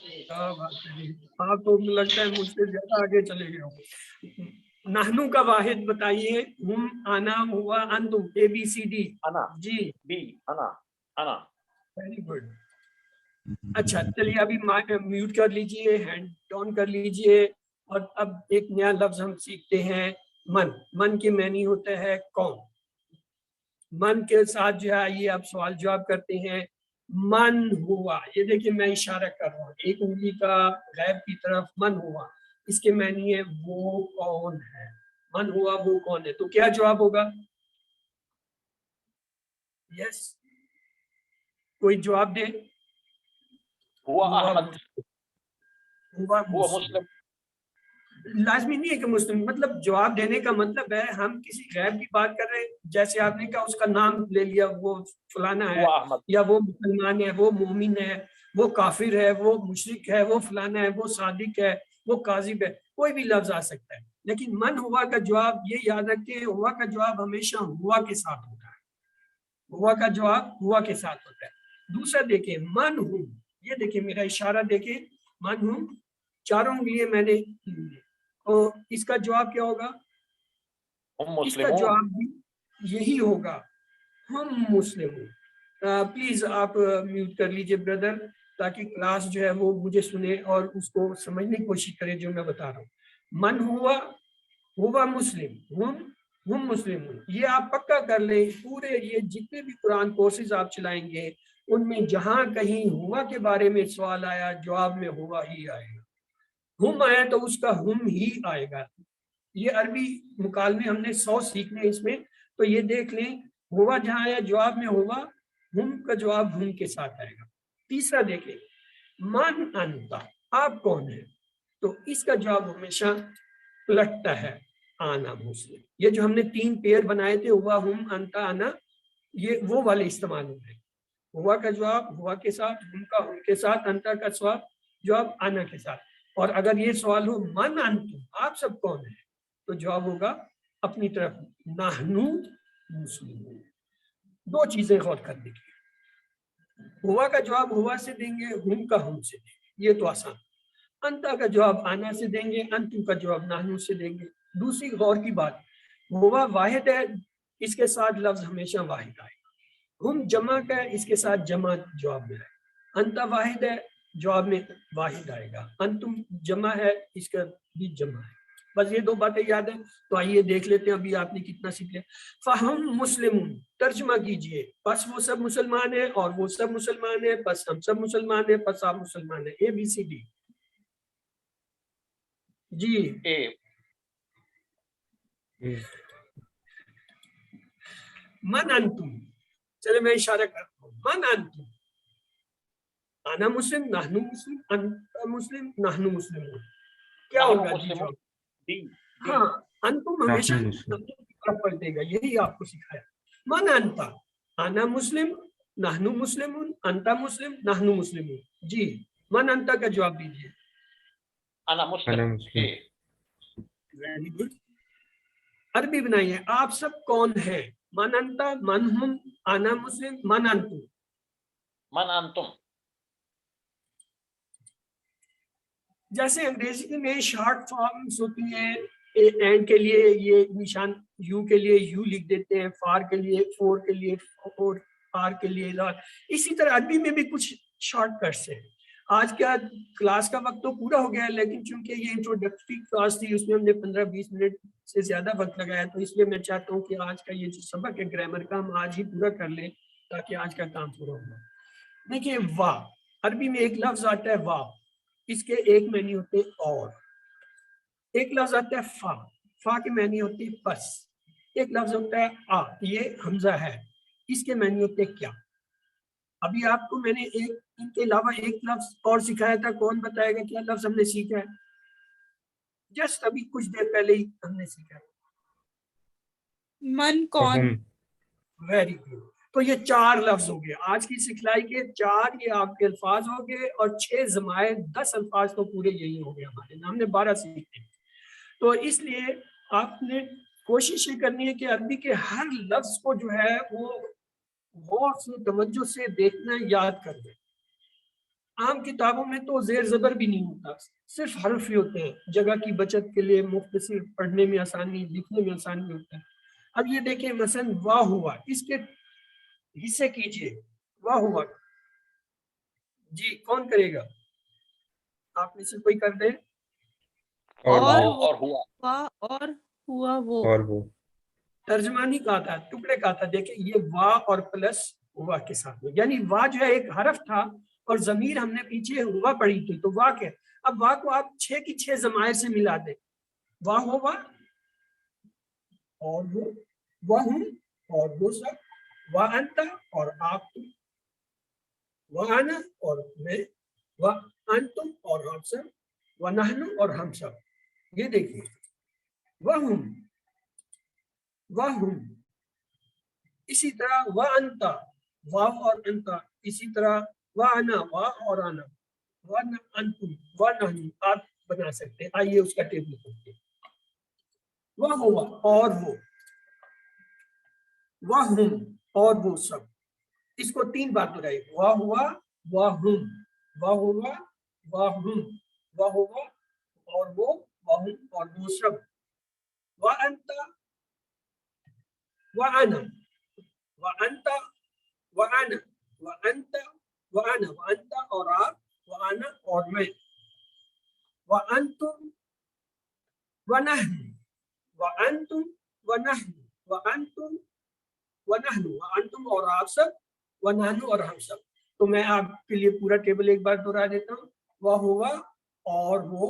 کیا بات ہے جی. آپ تو لگتا ہے مجھ سے زیادہ آگے چلے گئے ہو. نحنو کا واحد بتائیے. ہم, انا, ہوا, انتم, اے بی سی ڈی. انا. جی بی, انا, انا. Very good. اچھا چلیے ابھی میوٹ کر لیجئے, ہینڈ ڈاؤن کر لیجئے. اور اب ایک نیا لفظ ہم سیکھتے ہیں. من. من کے معنی ہوتا ہے کون. من کے ساتھ جو ہے آئیے آپ سوال جواب کرتے ہیں. من ہوا, یہ دیکھیں میں اشارہ کر رہا ہوں ایک انگلی کا غیب کی طرف. من ہوا اس کے معنی ہے وہ کون ہے. من ہوا وہ کون ہے. تو کیا جواب ہوگا؟ یس کوئی جواب دے. ہوا احمد. ہوا ہوا مسلم. مسلم. لازمی نہیں ہے کہ مسلم, مطلب جواب دینے کا مطلب ہے ہم کسی غیب کی بات کر رہے ہیں. جیسے آپ نے کہا اس کا نام لے لیا, وہ فلانا ہے, ہوا احمد. یا وہ مسلمان ہے, وہ مومن ہے, وہ کافر ہے, وہ مشرک ہے, وہ فلانا ہے, وہ صادق ہے, وہ کاذب ہے. کوئی بھی لفظ آ سکتا ہے. لیکن من ہوا کا جواب یہ یاد رکھیں, ہوا کا جواب ہمیشہ ہوا کے ساتھ ہوتا ہے. ہوا کا جواب ہوا کے ساتھ ہوتا ہے. دوسرا دیکھیں من ہوں, یہ دیکھیں میرا اشارہ دیکھیں. من ہوں چاروں انگلیاں میں نے, تو اس کا جواب کیا ہوگا؟ ہم اس کا مسلمون. جواب بھی یہی ہوگا, ہم مسلم. پلیز آپ میوٹ کر لیجئے بردر, تاکہ کلاس جو ہے وہ مجھے سنے اور اس کو سمجھنے کی کوشش کرے جو میں بتا رہا ہوں. من ہوا, ہوا مسلم, ہم مسلم. یہ آپ پکا کر لیں. پورے یہ جتنے بھی قرآن کورسز آپ چلائیں گے ان میں جہاں کہیں ہوا کے بارے میں سوال آیا جواب میں ہوا ہی آئے گا. ہم آیا تو اس کا ہم ہی آئے گا. یہ عربی مکالمے ہم نے 100 سیکھنے اس میں, تو یہ دیکھ لیں ہوا جہاں آیا جواب میں ہوا, ہم کا جواب ہم کے ساتھ آئے گا. تیسرا دیکھیں من انتا, آپ کون ہیں, تو اس کا جواب ہمیشہ پلٹتا ہے آنا مسلم. یہ جو ہم نے 3 پیر بنائے تھے ہوا, ہم, انتا, انا, یہ وہ والے استعمال ہوتے ہیں. ہوا کا جواب ہوا کے ساتھ, ہم کا ہم کے ساتھ, انتا کا جواب انا کے ساتھ. اور اگر یہ سوال ہو من انتم, آپ سب کون ہیں, تو جواب ہوگا اپنی طرف نحنو مسلمون. 2 چیزیں غور کرنے کی. ہوا کا جواب ہوا سے دیں گے, ہم کا ہم سے دیں گے, یہ تو آسان. انتا کا جواب آنا سے دیں گے, انتم کا جواب نحنو سے دیں گے. دوسری غور کی بات, ہوا واحد ہے, اس کے ساتھ لفظ ہمیشہ واحد آئے گا. ہم جمع کا ہے, اس کے ساتھ جمع جواب میں آئے گا. انتا واحد ہے, جواب میں واحد آئے گا. انتم جمع ہے, اس کا بھی جمع ہے. بس یہ 2 باتیں یاد ہیں. تو آئیے دیکھ لیتے ہیں ابھی آپ نے کتنا سیکھ لیا. فہم مسلمون، ترجمہ کیجئے. پس وہ سب مسلمان ہیں اور وہ سب مسلمان ہیں، پس ہم سب مسلمان ہیں، پس آپ مسلمان ہیں. ABCD. جی اے من انتم. چلے میں اشارہ کرتا ہوں. من انتم. انا مسلم، نحن مسلم، انت مسلم، نحن مسلمون. کیا نحن ہوگا جی مسلمون. جواب؟ ڈی ہاں انتم ہمیشہ نحن مسلم. کی طرف پلٹے گا، یہی آپ کو سکھایا. من انتا، انا مسلم، نحن مسلمون، انتا مسلم، نحن مسلمون. جی من انتا کا جواب دیجیے. انا انا مسلم. مسلم. A very good. عربی بنائیے. آپ سب کون ہیں؟ من انتا، من ہم، انا مسلم، من انتم. من انتم. جیسے انگریزی میں شارٹ فارمز ہوتی ہیں، اینڈ کے لیے یہ نشان، یو کے لیے یو لکھ دیتے ہیں، فار کے لیے فور کے لیے فور، آر کے لیے لار. اسی طرح عربی میں بھی کچھ شارٹ کٹس ہیں. آج کا کلاس کا وقت تو پورا ہو گیا ہے، لیکن چونکہ یہ انٹروڈکٹری کلاس تھی اس میں ہم نے 15-20 منٹ سے زیادہ وقت لگایا، تو اس لیے میں چاہتا ہوں کہ آج کا یہ جو سبق ہے گرامر کا ہم آج ہی پورا کر لیں تاکہ آج کا کام پورا ہو. دیکھیے وا، عربی میں ایک لفظ آتا ہے وا، اس کے ایک معنی ہوتے ہیں اور. ایک لفظ آتا ہے فا، فا کے معنی ہوتے ہیں پس. ایک لفظ ہوتا ہے آ، یہ حمزہ ہے، اس کے معنی ہوتے ہیں کیا. ابھی آپ کو میں نے ان کے علاوہ ایک لفظ اور سکھایا تھا، کون بتائے گا کیا لفظ ہم نے سیکھا ہے؟ جسٹ ابھی کچھ دیر پہلے ہی ہم نے سیکھا ہے. من کون. Very good. تو یہ 4 لفظ ہو گئے آج کی سکھلائی کے. 4 یہ آپ کے الفاظ ہو گئے اور 6 ضمائر، 10 الفاظ تو پورے یہی ہو گئے ہمارے. ہم نے 12 سیکھے. تو اس لیے آپ نے کوشش یہ کرنی ہے کہ عربی کے ہر لفظ کو جو ہے وہ غور سے توجہ سے دیکھنا، یاد کر دیں. عام کتابوں میں تو زیر زبر بھی نہیں ہوتا، صرف حرف ہی ہوتے ہیں، جگہ کی بچت کے لیے مختصر، پڑھنے میں آسانی، لکھنے میں آسانی ہوتا ہے. اب یہ دیکھیں مثلا واہ ہوا، اس کے حصے کیجئے. واہ ہوا جی کون کرے گا؟ آپ میں سے کوئی کر دے. اور اور ہوا. اور ہوا وہ. اور وہ. ترجمہ نہیں کہا تھا، ٹکڑے کہا تھا. دیکھیں یہ وا اور پلس ہوا کے ساتھ میں، یعنی وا جو ہے ایک حرف تھا اور ضمیر ہم نے پیچھے ہوا پڑھی تھی، تو وا کے اب وا کو آپ 6 کی 6 ضمائر سے ملا دیں. واہ ہوا اور وہ ہم اور وہ سب، وا انتا اور آپ تم، وا انا اور میں، وا انتم اور آپ سب، وا نحن اور ہم سب. یہ دیکھیے وہم، وہم. اسی طرح وا انتا، واو اور انتا. اسی طرح وا انا، وا اور انا، وا انتم، وا نحن. آپ بنا سکتے ہیں. آئیے اس کا ٹیبل کرتے ہیں. وا ہوا اور وہ ہم اور وہ سب. اس کو 3 بار دہرائیے. وا ہوا، وا ہم، وا ہوا، وا ہم، وا ہوا اور وہ، وا ہم اور وہ سب. وا انتا، وا انا، وا انتا، وا انا، وا انتا، وا انا، وا انتا اور آپ، وا انا اور میں. وا انتم، وا نحن، وا انتم، وا نحن، وا انتم، وا نحن، وا انتم اور آپ سب، وا نحن اور ہم سب. تو میں آپ کے لیے پورا ٹیبل ایک بار دہرا دیتا ہوں. وا ہوا اور وہ،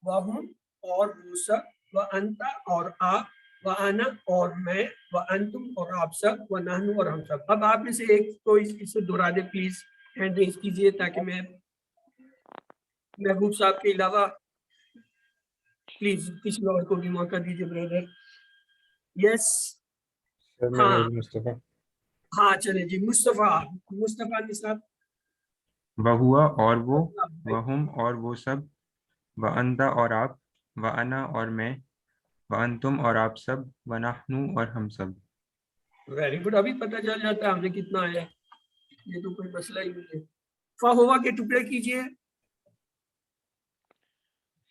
وا ہم اور وہ سب، وا انتا اور آپ، وا انا اور میں، وا انتم اور آپ سب، وا نحن اور ہم سب. اب آپ میں سے ایک تو اسے دہرا دے پلیز، ہینڈ ریز کیجیے تاکہ میں محبوب صاحب کے علاوہ پلیز کسی اور کو بھی موقع دیجیے. بردر یس. سر میں ہاں مصطفیٰ. ہاں چلیں جی. مصطفیٰ، مصطفیٰ نصاب. وہوا اور وہ، وہم اور وہ سب، وانتا اور آپ، وانا اور میں، وانتم اور آپ سب، ونحن اور ہم سب. Very good. ابھی پتہ چل جاتا ہے ہم نے کتنا آیا. یہ تو کوئی مسئلہ ہی نہیں ہے. فا ہوا کے ٹکڑے کیجئے.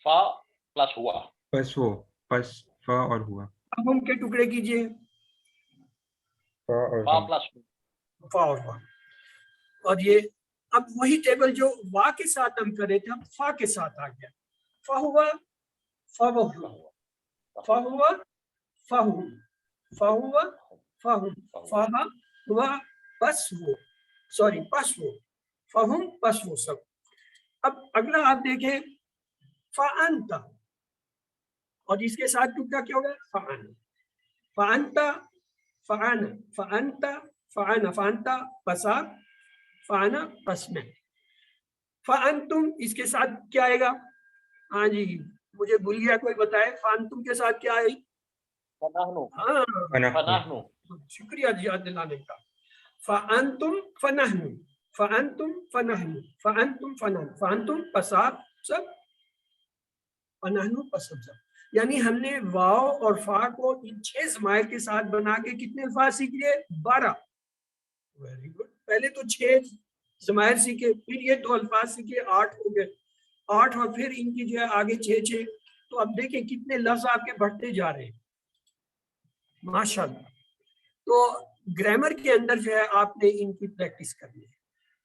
فا پلس ہوا. پس وہ، پس فا اور ہوا. اب ہم کے ٹکڑے کیجئے. فا اور فا ہم. پلس فا اور وا. اور یہ اب وہی ٹیبل جو وا کے ساتھ ہم کر رہے تھے اب فا کے ساتھ آ گیا. فا ہوا، فا وہ ہوا. فہو فہم فہو فہم فہا ہوا پس وہ سوری پس وہ فہم پس وہ سب. اب اگلا آپ دیکھیں فانت اور اس کے ساتھ ٹکڑا کیا ہوگا فان فانت فان فانت فان فانت پسا فانا پس میں. فانتم اس کے ساتھ کیا آئے گا؟ ہاں جی مجھے بھول گیا کوئی بتائے فانتم کے ساتھ کیا آئی؟ فنحن. شکریہ جی یاد دلانے کا. فانتم فنحن فانتم فنحن فانتم فنحن فانتم پساب سب فنحن پسب سب. یعنی ہم نے واو اور فا کو ان 6 ضمائر کے ساتھ بنا کے کتنے الفاظ سیکھ لیے؟ 12. Very good. پہلے تو 6 ضمائر سیکھے پھر یہ 2 الفاظ سیکھے 8 ہو گئے 8 اور پھر ان کی جو ہے آگے 6. تو اب دیکھیں کتنے لفظ آپ کے بڑھتے جا رہے ہیں ماشاءاللہ. تو گرامر کے اندر جو ہے آپ نے ان کی پریکٹس کرنی ہے.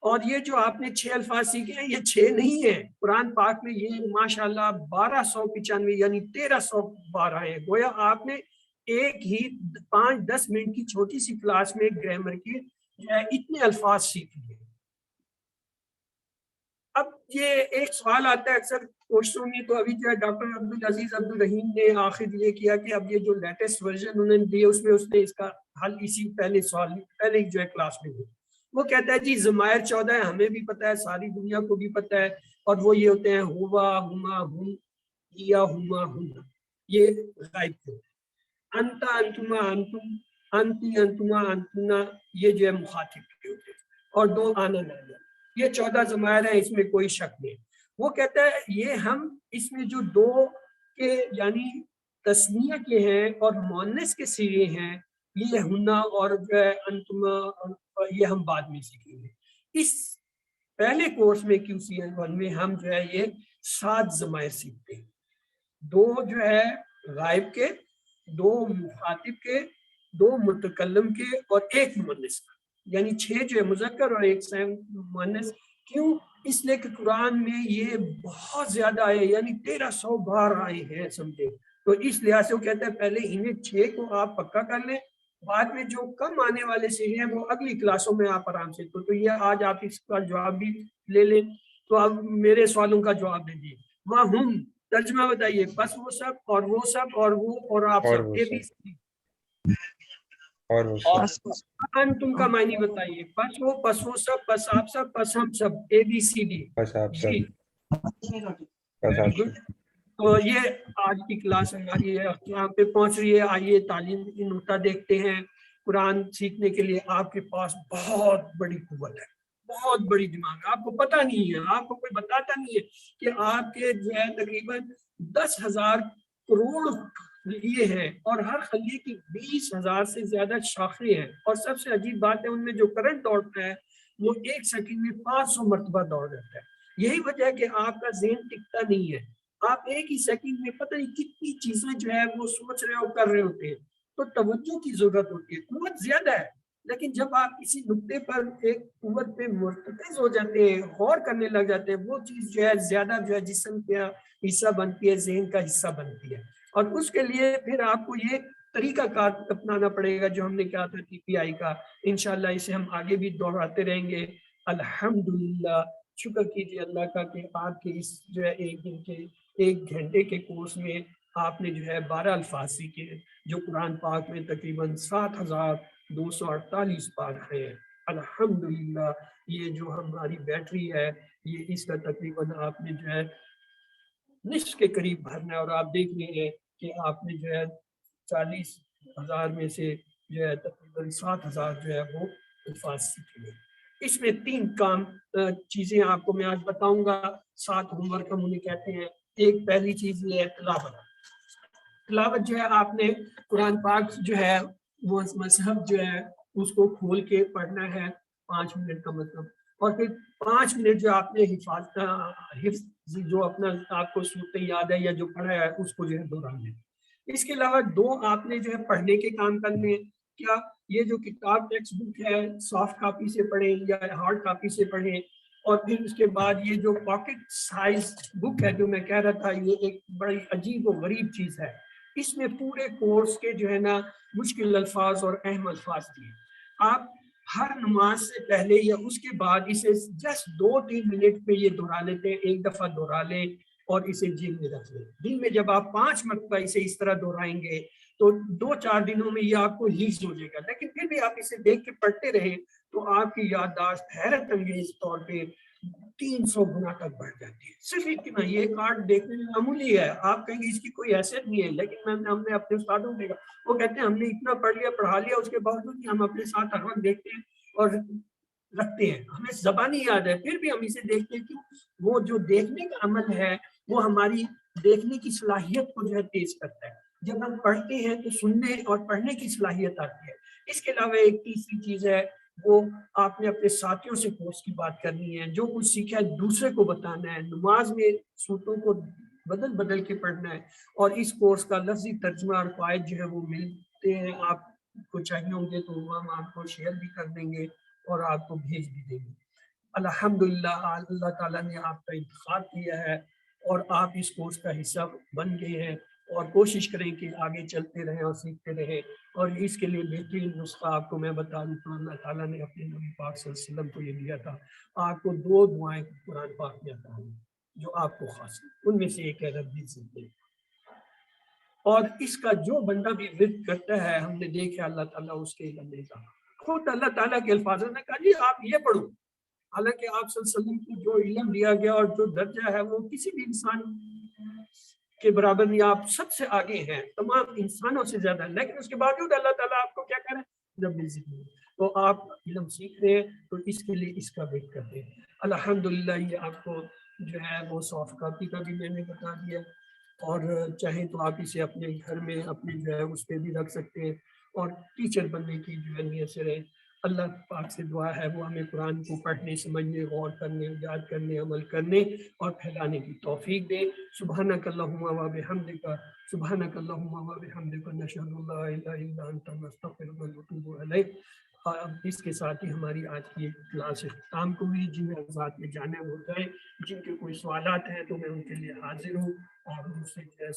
اور یہ جو آپ نے 6 الفاظ سیکھے ہیں یہ 6 نہیں ہیں. قرآن پاک میں یہ ماشاءاللہ 1295 یعنی 1312 ہیں. گویا آپ نے ایک ہی 5-10 منٹ کی چھوٹی سی کلاس میں گرامر کی جو ہے اتنے الفاظ سیکھ لیے. اب یہ ایک سوال آتا ہے اکثر کوششوں میں. تو ابھی جو ہے ڈاکٹر عبدالعزیز عبدالرحیم نے آخر یہ کیا کہ اب یہ جو لیٹسٹ ورژن انہوں نے دیے اس میں اس کا حل اسی پہلے جو ہے کلاس میں ہو. وہ کہتا ہے جی ضمائر 14 ہے ہمیں بھی پتہ ہے ساری دنیا کو بھی پتہ ہے اور وہ یہ ہوتے ہیں ہوا ہما ہم یا ہما ہم. یہ غائب تھے. انتا انتما انتم انتی انتما انتنا یہ جو ہے مخاطب کے ہوتے ہیں اور 2 آنا لانا. یہ 14 ضمائر ہیں اس میں کوئی شک نہیں. وہ کہتا ہے یہ ہم اس میں جو 2 کے یعنی تسنیہ کے ہیں اور مؤنث کے صیغے ہیں یہ ہنا اور جو ہے انتما یہ ہم بعد میں سیکھیں گے. اس پہلے کورس میں QCL1 میں ہم جو ہے یہ 7 ضمائر سیکھتے ہیں. 2 جو ہے غائب کے 2 مخاطب کے 2 متکلم کے اور 1 مؤنث کا یعنی 6 جو ہے مذکر اور 1 مؤنث. کیوں؟ اس لیے کہ قرآن میں یہ بہت زیادہ آئے یعنی 1300 بار آئے ہیں سمجھے. تو اس لحاظ سے وہ کہتا ہے پہلے انہیں 6 کو آپ پکا کر لیں بعد میں جو کم آنے والے سے ہیں وہ اگلی کلاسوں میں آپ آرام سے. تو یہ آج آپ اس کا جواب بھی لے لیں. تو اب میرے سوالوں کا جواب دے دیجیے. وہاں ہم ترجمہ بتائیے. بس وہ سب اور وہ سب اور وہ اور آپ اور سب وہ اے سب. B C. اور وہ سب. تم کا معنی بتائیے. پس وہ سب پس آپ سب پس ہم سب اے بی سی ڈی. بس آپ سب. جی بس آپ گڈ. سب. تو یہ آج کی کلاس ہماری ہے اختتام پہ پہنچ رہی ہے. آئیے تعلیم کی نقطہ دیکھتے ہیں. قرآن سیکھنے کے لیے آپ کے پاس بہت بڑی قوت ہے بہت بڑی دماغ ہے. آپ کو پتہ نہیں ہے آپ کو کوئی بتاتا نہیں ہے کہ آپ کے جو ہے تقریباً 10,000 کروڑ یہ ہے اور ہر خلیے کی 20,000 سے زیادہ شاخیں ہیں. اور سب سے عجیب بات ہے ان میں جو کرنٹ دوڑتا ہے وہ 1 سیکنڈ میں 500 مرتبہ دوڑ جاتا ہے. یہی وجہ ہے کہ آپ کا ذہن ٹکتا نہیں ہے. آپ ایک ہی سیکنڈ میں پتہ نہیں کتنی چیزیں جو ہے وہ سوچ رہے ہو کر رہے ہوتے ہیں. تو توجہ کی ضرورت ہوتی ہے. قوت زیادہ ہے لیکن جب آپ کسی نقطے پر ایک قوت پہ مرتکز ہو جاتے ہیں غور کرنے لگ جاتے ہیں وہ چیز جو ہے زیادہ جو ہے جسم کا حصہ بنتی ہے ذہن کا حصہ بنتی ہے. اور اس کے لیے پھر آپ کو یہ طریقہ کار اپنانا پڑے گا جو ہم نے کہا تھا TPI کا. انشاءاللہ اسے ہم آگے بھی دہراتے رہیں گے. الحمدللہ شکر کیجیے اللہ کا کہ آپ کے اس جو ہے 1 گھنٹے کے کورس میں آپ نے جو ہے 12 الفاظ سیکھے جو قرآن پاک میں تقریباً 7,248 بار ہے. الحمدللہ یہ جو ہماری بیٹری ہے یہ اس کا تقریباً آپ نے جو ہے نصف کے قریب بھرنا ہے. اور آپ دیکھ رہے ہیں کہ آپ نے جو ہے 40,000 میں سے جو ہے تقریباً 7,000 جو ہے وہ الفاظ سیکھے. اس میں 3 چیزیں آپ کو میں آج بتاؤں گا. 7 ہوم ورک ہم انہیں کہتے ہیں. ایک پہلی چیز یہ ہے تلاوت. تلاوت جو ہے آپ نے قرآن پاک جو ہے وہ مصحف جو ہے اس کو کھول کے پڑھنا ہے 5 منٹ کا مطلب. اور پھر 5 منٹ جو آپ نے حفظ جو اپنا آپ کو صورتیں یاد ہے یا جو پڑھا ہے اس کو جو ہے دہرانا ہے. اس کے علاوہ 2 آپ نے جو ہے پڑھنے کے کام کرنے. کیا یہ جو کتاب ٹیکسٹ بک ہے سافٹ کاپی سے پڑھیں یا ہارڈ کاپی سے پڑھیں. اور پھر اس کے بعد یہ جو پاکٹ سائز بک ہے جو میں کہہ رہا تھا یہ ایک بڑی عجیب و غریب چیز ہے. اس میں پورے کورس کے جو ہے نا مشکل الفاظ اور اہم الفاظ دیے. آپ ہر نماز سے پہلے یا اس کے بعد اسے جسٹ 2-3 منٹ میں یہ دہرا لیتے ہیں, ایک دفعہ دہرا لیں اور اسے جیل میں رکھ لیں. دن میں جب آپ 5 مرتبہ اسے اس طرح دہرائیں گے تو 2-4 دنوں میں یہ آپ کو حفظ ہو جائے گا. لیکن پھر بھی آپ اسے دیکھ کے پڑھتے رہیں تو آپ کی یادداشت حیرت انگیز طور پہ 300 گنا تک بڑھ جاتی ہے. صرف اتنا, یہ کارڈ دیکھنے میں معمولی ہے, آپ کہیں گے اس کی کوئی حیثیت نہیں ہے, لیکن ہم نے اپنے استادوں کو دیکھا, وہ کہتے ہیں ہم نے اتنا پڑھ لیا پڑھا لیا, اس کے باوجود بھی ہم اپنے ساتھ ہر وقت دیکھتے ہیں اور رکھتے ہیں, ہمیں زبانی یاد ہے پھر بھی ہم اسے دیکھتے ہیں. کیوں؟ وہ جو دیکھنے کا عمل ہے وہ ہماری دیکھنے کی صلاحیت کو جو ہے تیز کرتا ہے. جب ہم پڑھتے ہیں تو سننے اور پڑھنے کی صلاحیت آتی ہے. اس کے علاوہ ایک تیسری چیز ہے, وہ آپ نے اپنے ساتھیوں سے کورس کی بات کرنی ہے, جو کچھ سیکھا ہے دوسرے کو بتانا ہے. نماز میں صورتوں کو بدل بدل کے پڑھنا ہے, اور اس کورس کا لفظی ترجمہ اور فوائد جو ہے وہ ملتے ہیں. آپ کو چاہیے ہوں گے تو ہم آپ کو شیئر بھی کر دیں گے اور آپ کو بھیج بھی دیں گے. الحمدللہ اللہ تعالیٰ نے آپ کا انتخاب کیا ہے اور آپ اس کورس کا حصہ بن گئے ہیں, اور کوشش کریں کہ آگے چلتے رہیں اور سیکھتے رہیں. اور اس کے لیے بہترین نسخہ آپ کو میں بتا دوں تو اللہ تعالیٰ نے اپنے نبی پاک صلی اللہ علیہ وسلم کو یہ دیا تھا, آپ کو 2 دعائیں قرآن پاک میں عطا ہوئی جو آپ کو خاص ہیں. ان میں سے ایک ہے ربی زدنی, اور اس کا جو بندہ بھی ورد کرتا ہے ہم نے دیکھا اللہ تعالیٰ اس کے علم میں اضافہ. خود اللہ تعالیٰ کے الفاظ نے کہا جی آپ یہ پڑھو, حالانکہ آپ صلی اللہ علیہ وسلم کو جو علم دیا گیا اور جو درجہ ہے وہ کسی بھی انسان کے برابر نہیں, آپ سب سے آگے ہیں تمام انسانوں سے زیادہ, لیکن اس کے باوجود اللہ تعالیٰ آپ کو کیا کہہ رہے ہیں رب ذکر. تو آپ علم سیکھ رہے ہیں تو اس کے لیے اس کا ویٹ کرتے ہیں. الحمدللہ یہ آپ کو جو ہے وہ سافٹ کاپی کا بھی میں نے بتا دیا, اور چاہیں تو آپ اسے اپنے گھر میں اپنے جو ہے اس پہ بھی رکھ سکتے ہیں اور ٹیچر بننے کی جو ہے نیت سے رہیں. اللہ پاک سے دعا ہے وہ ہمیں قرآن کو پڑھنے, سمجھنے, غور کرنے, یاد کرنے, عمل کرنے اور پھیلانے کی توفیق دے. سبحانک اللہم و بحمدک, سبحانک اللہم و بحمدک, نشہد ان لا الہ الا انت, نستغفرک و نتوب الیک. اب اس کے ساتھ ہی ہماری آج کی کلاس اختتام کو ہوئی. جن حضرات میں جانے ہو گئے, جن کے کوئی سوالات ہیں تو میں ان کے لیے حاضر ہوں, اور مجھ سے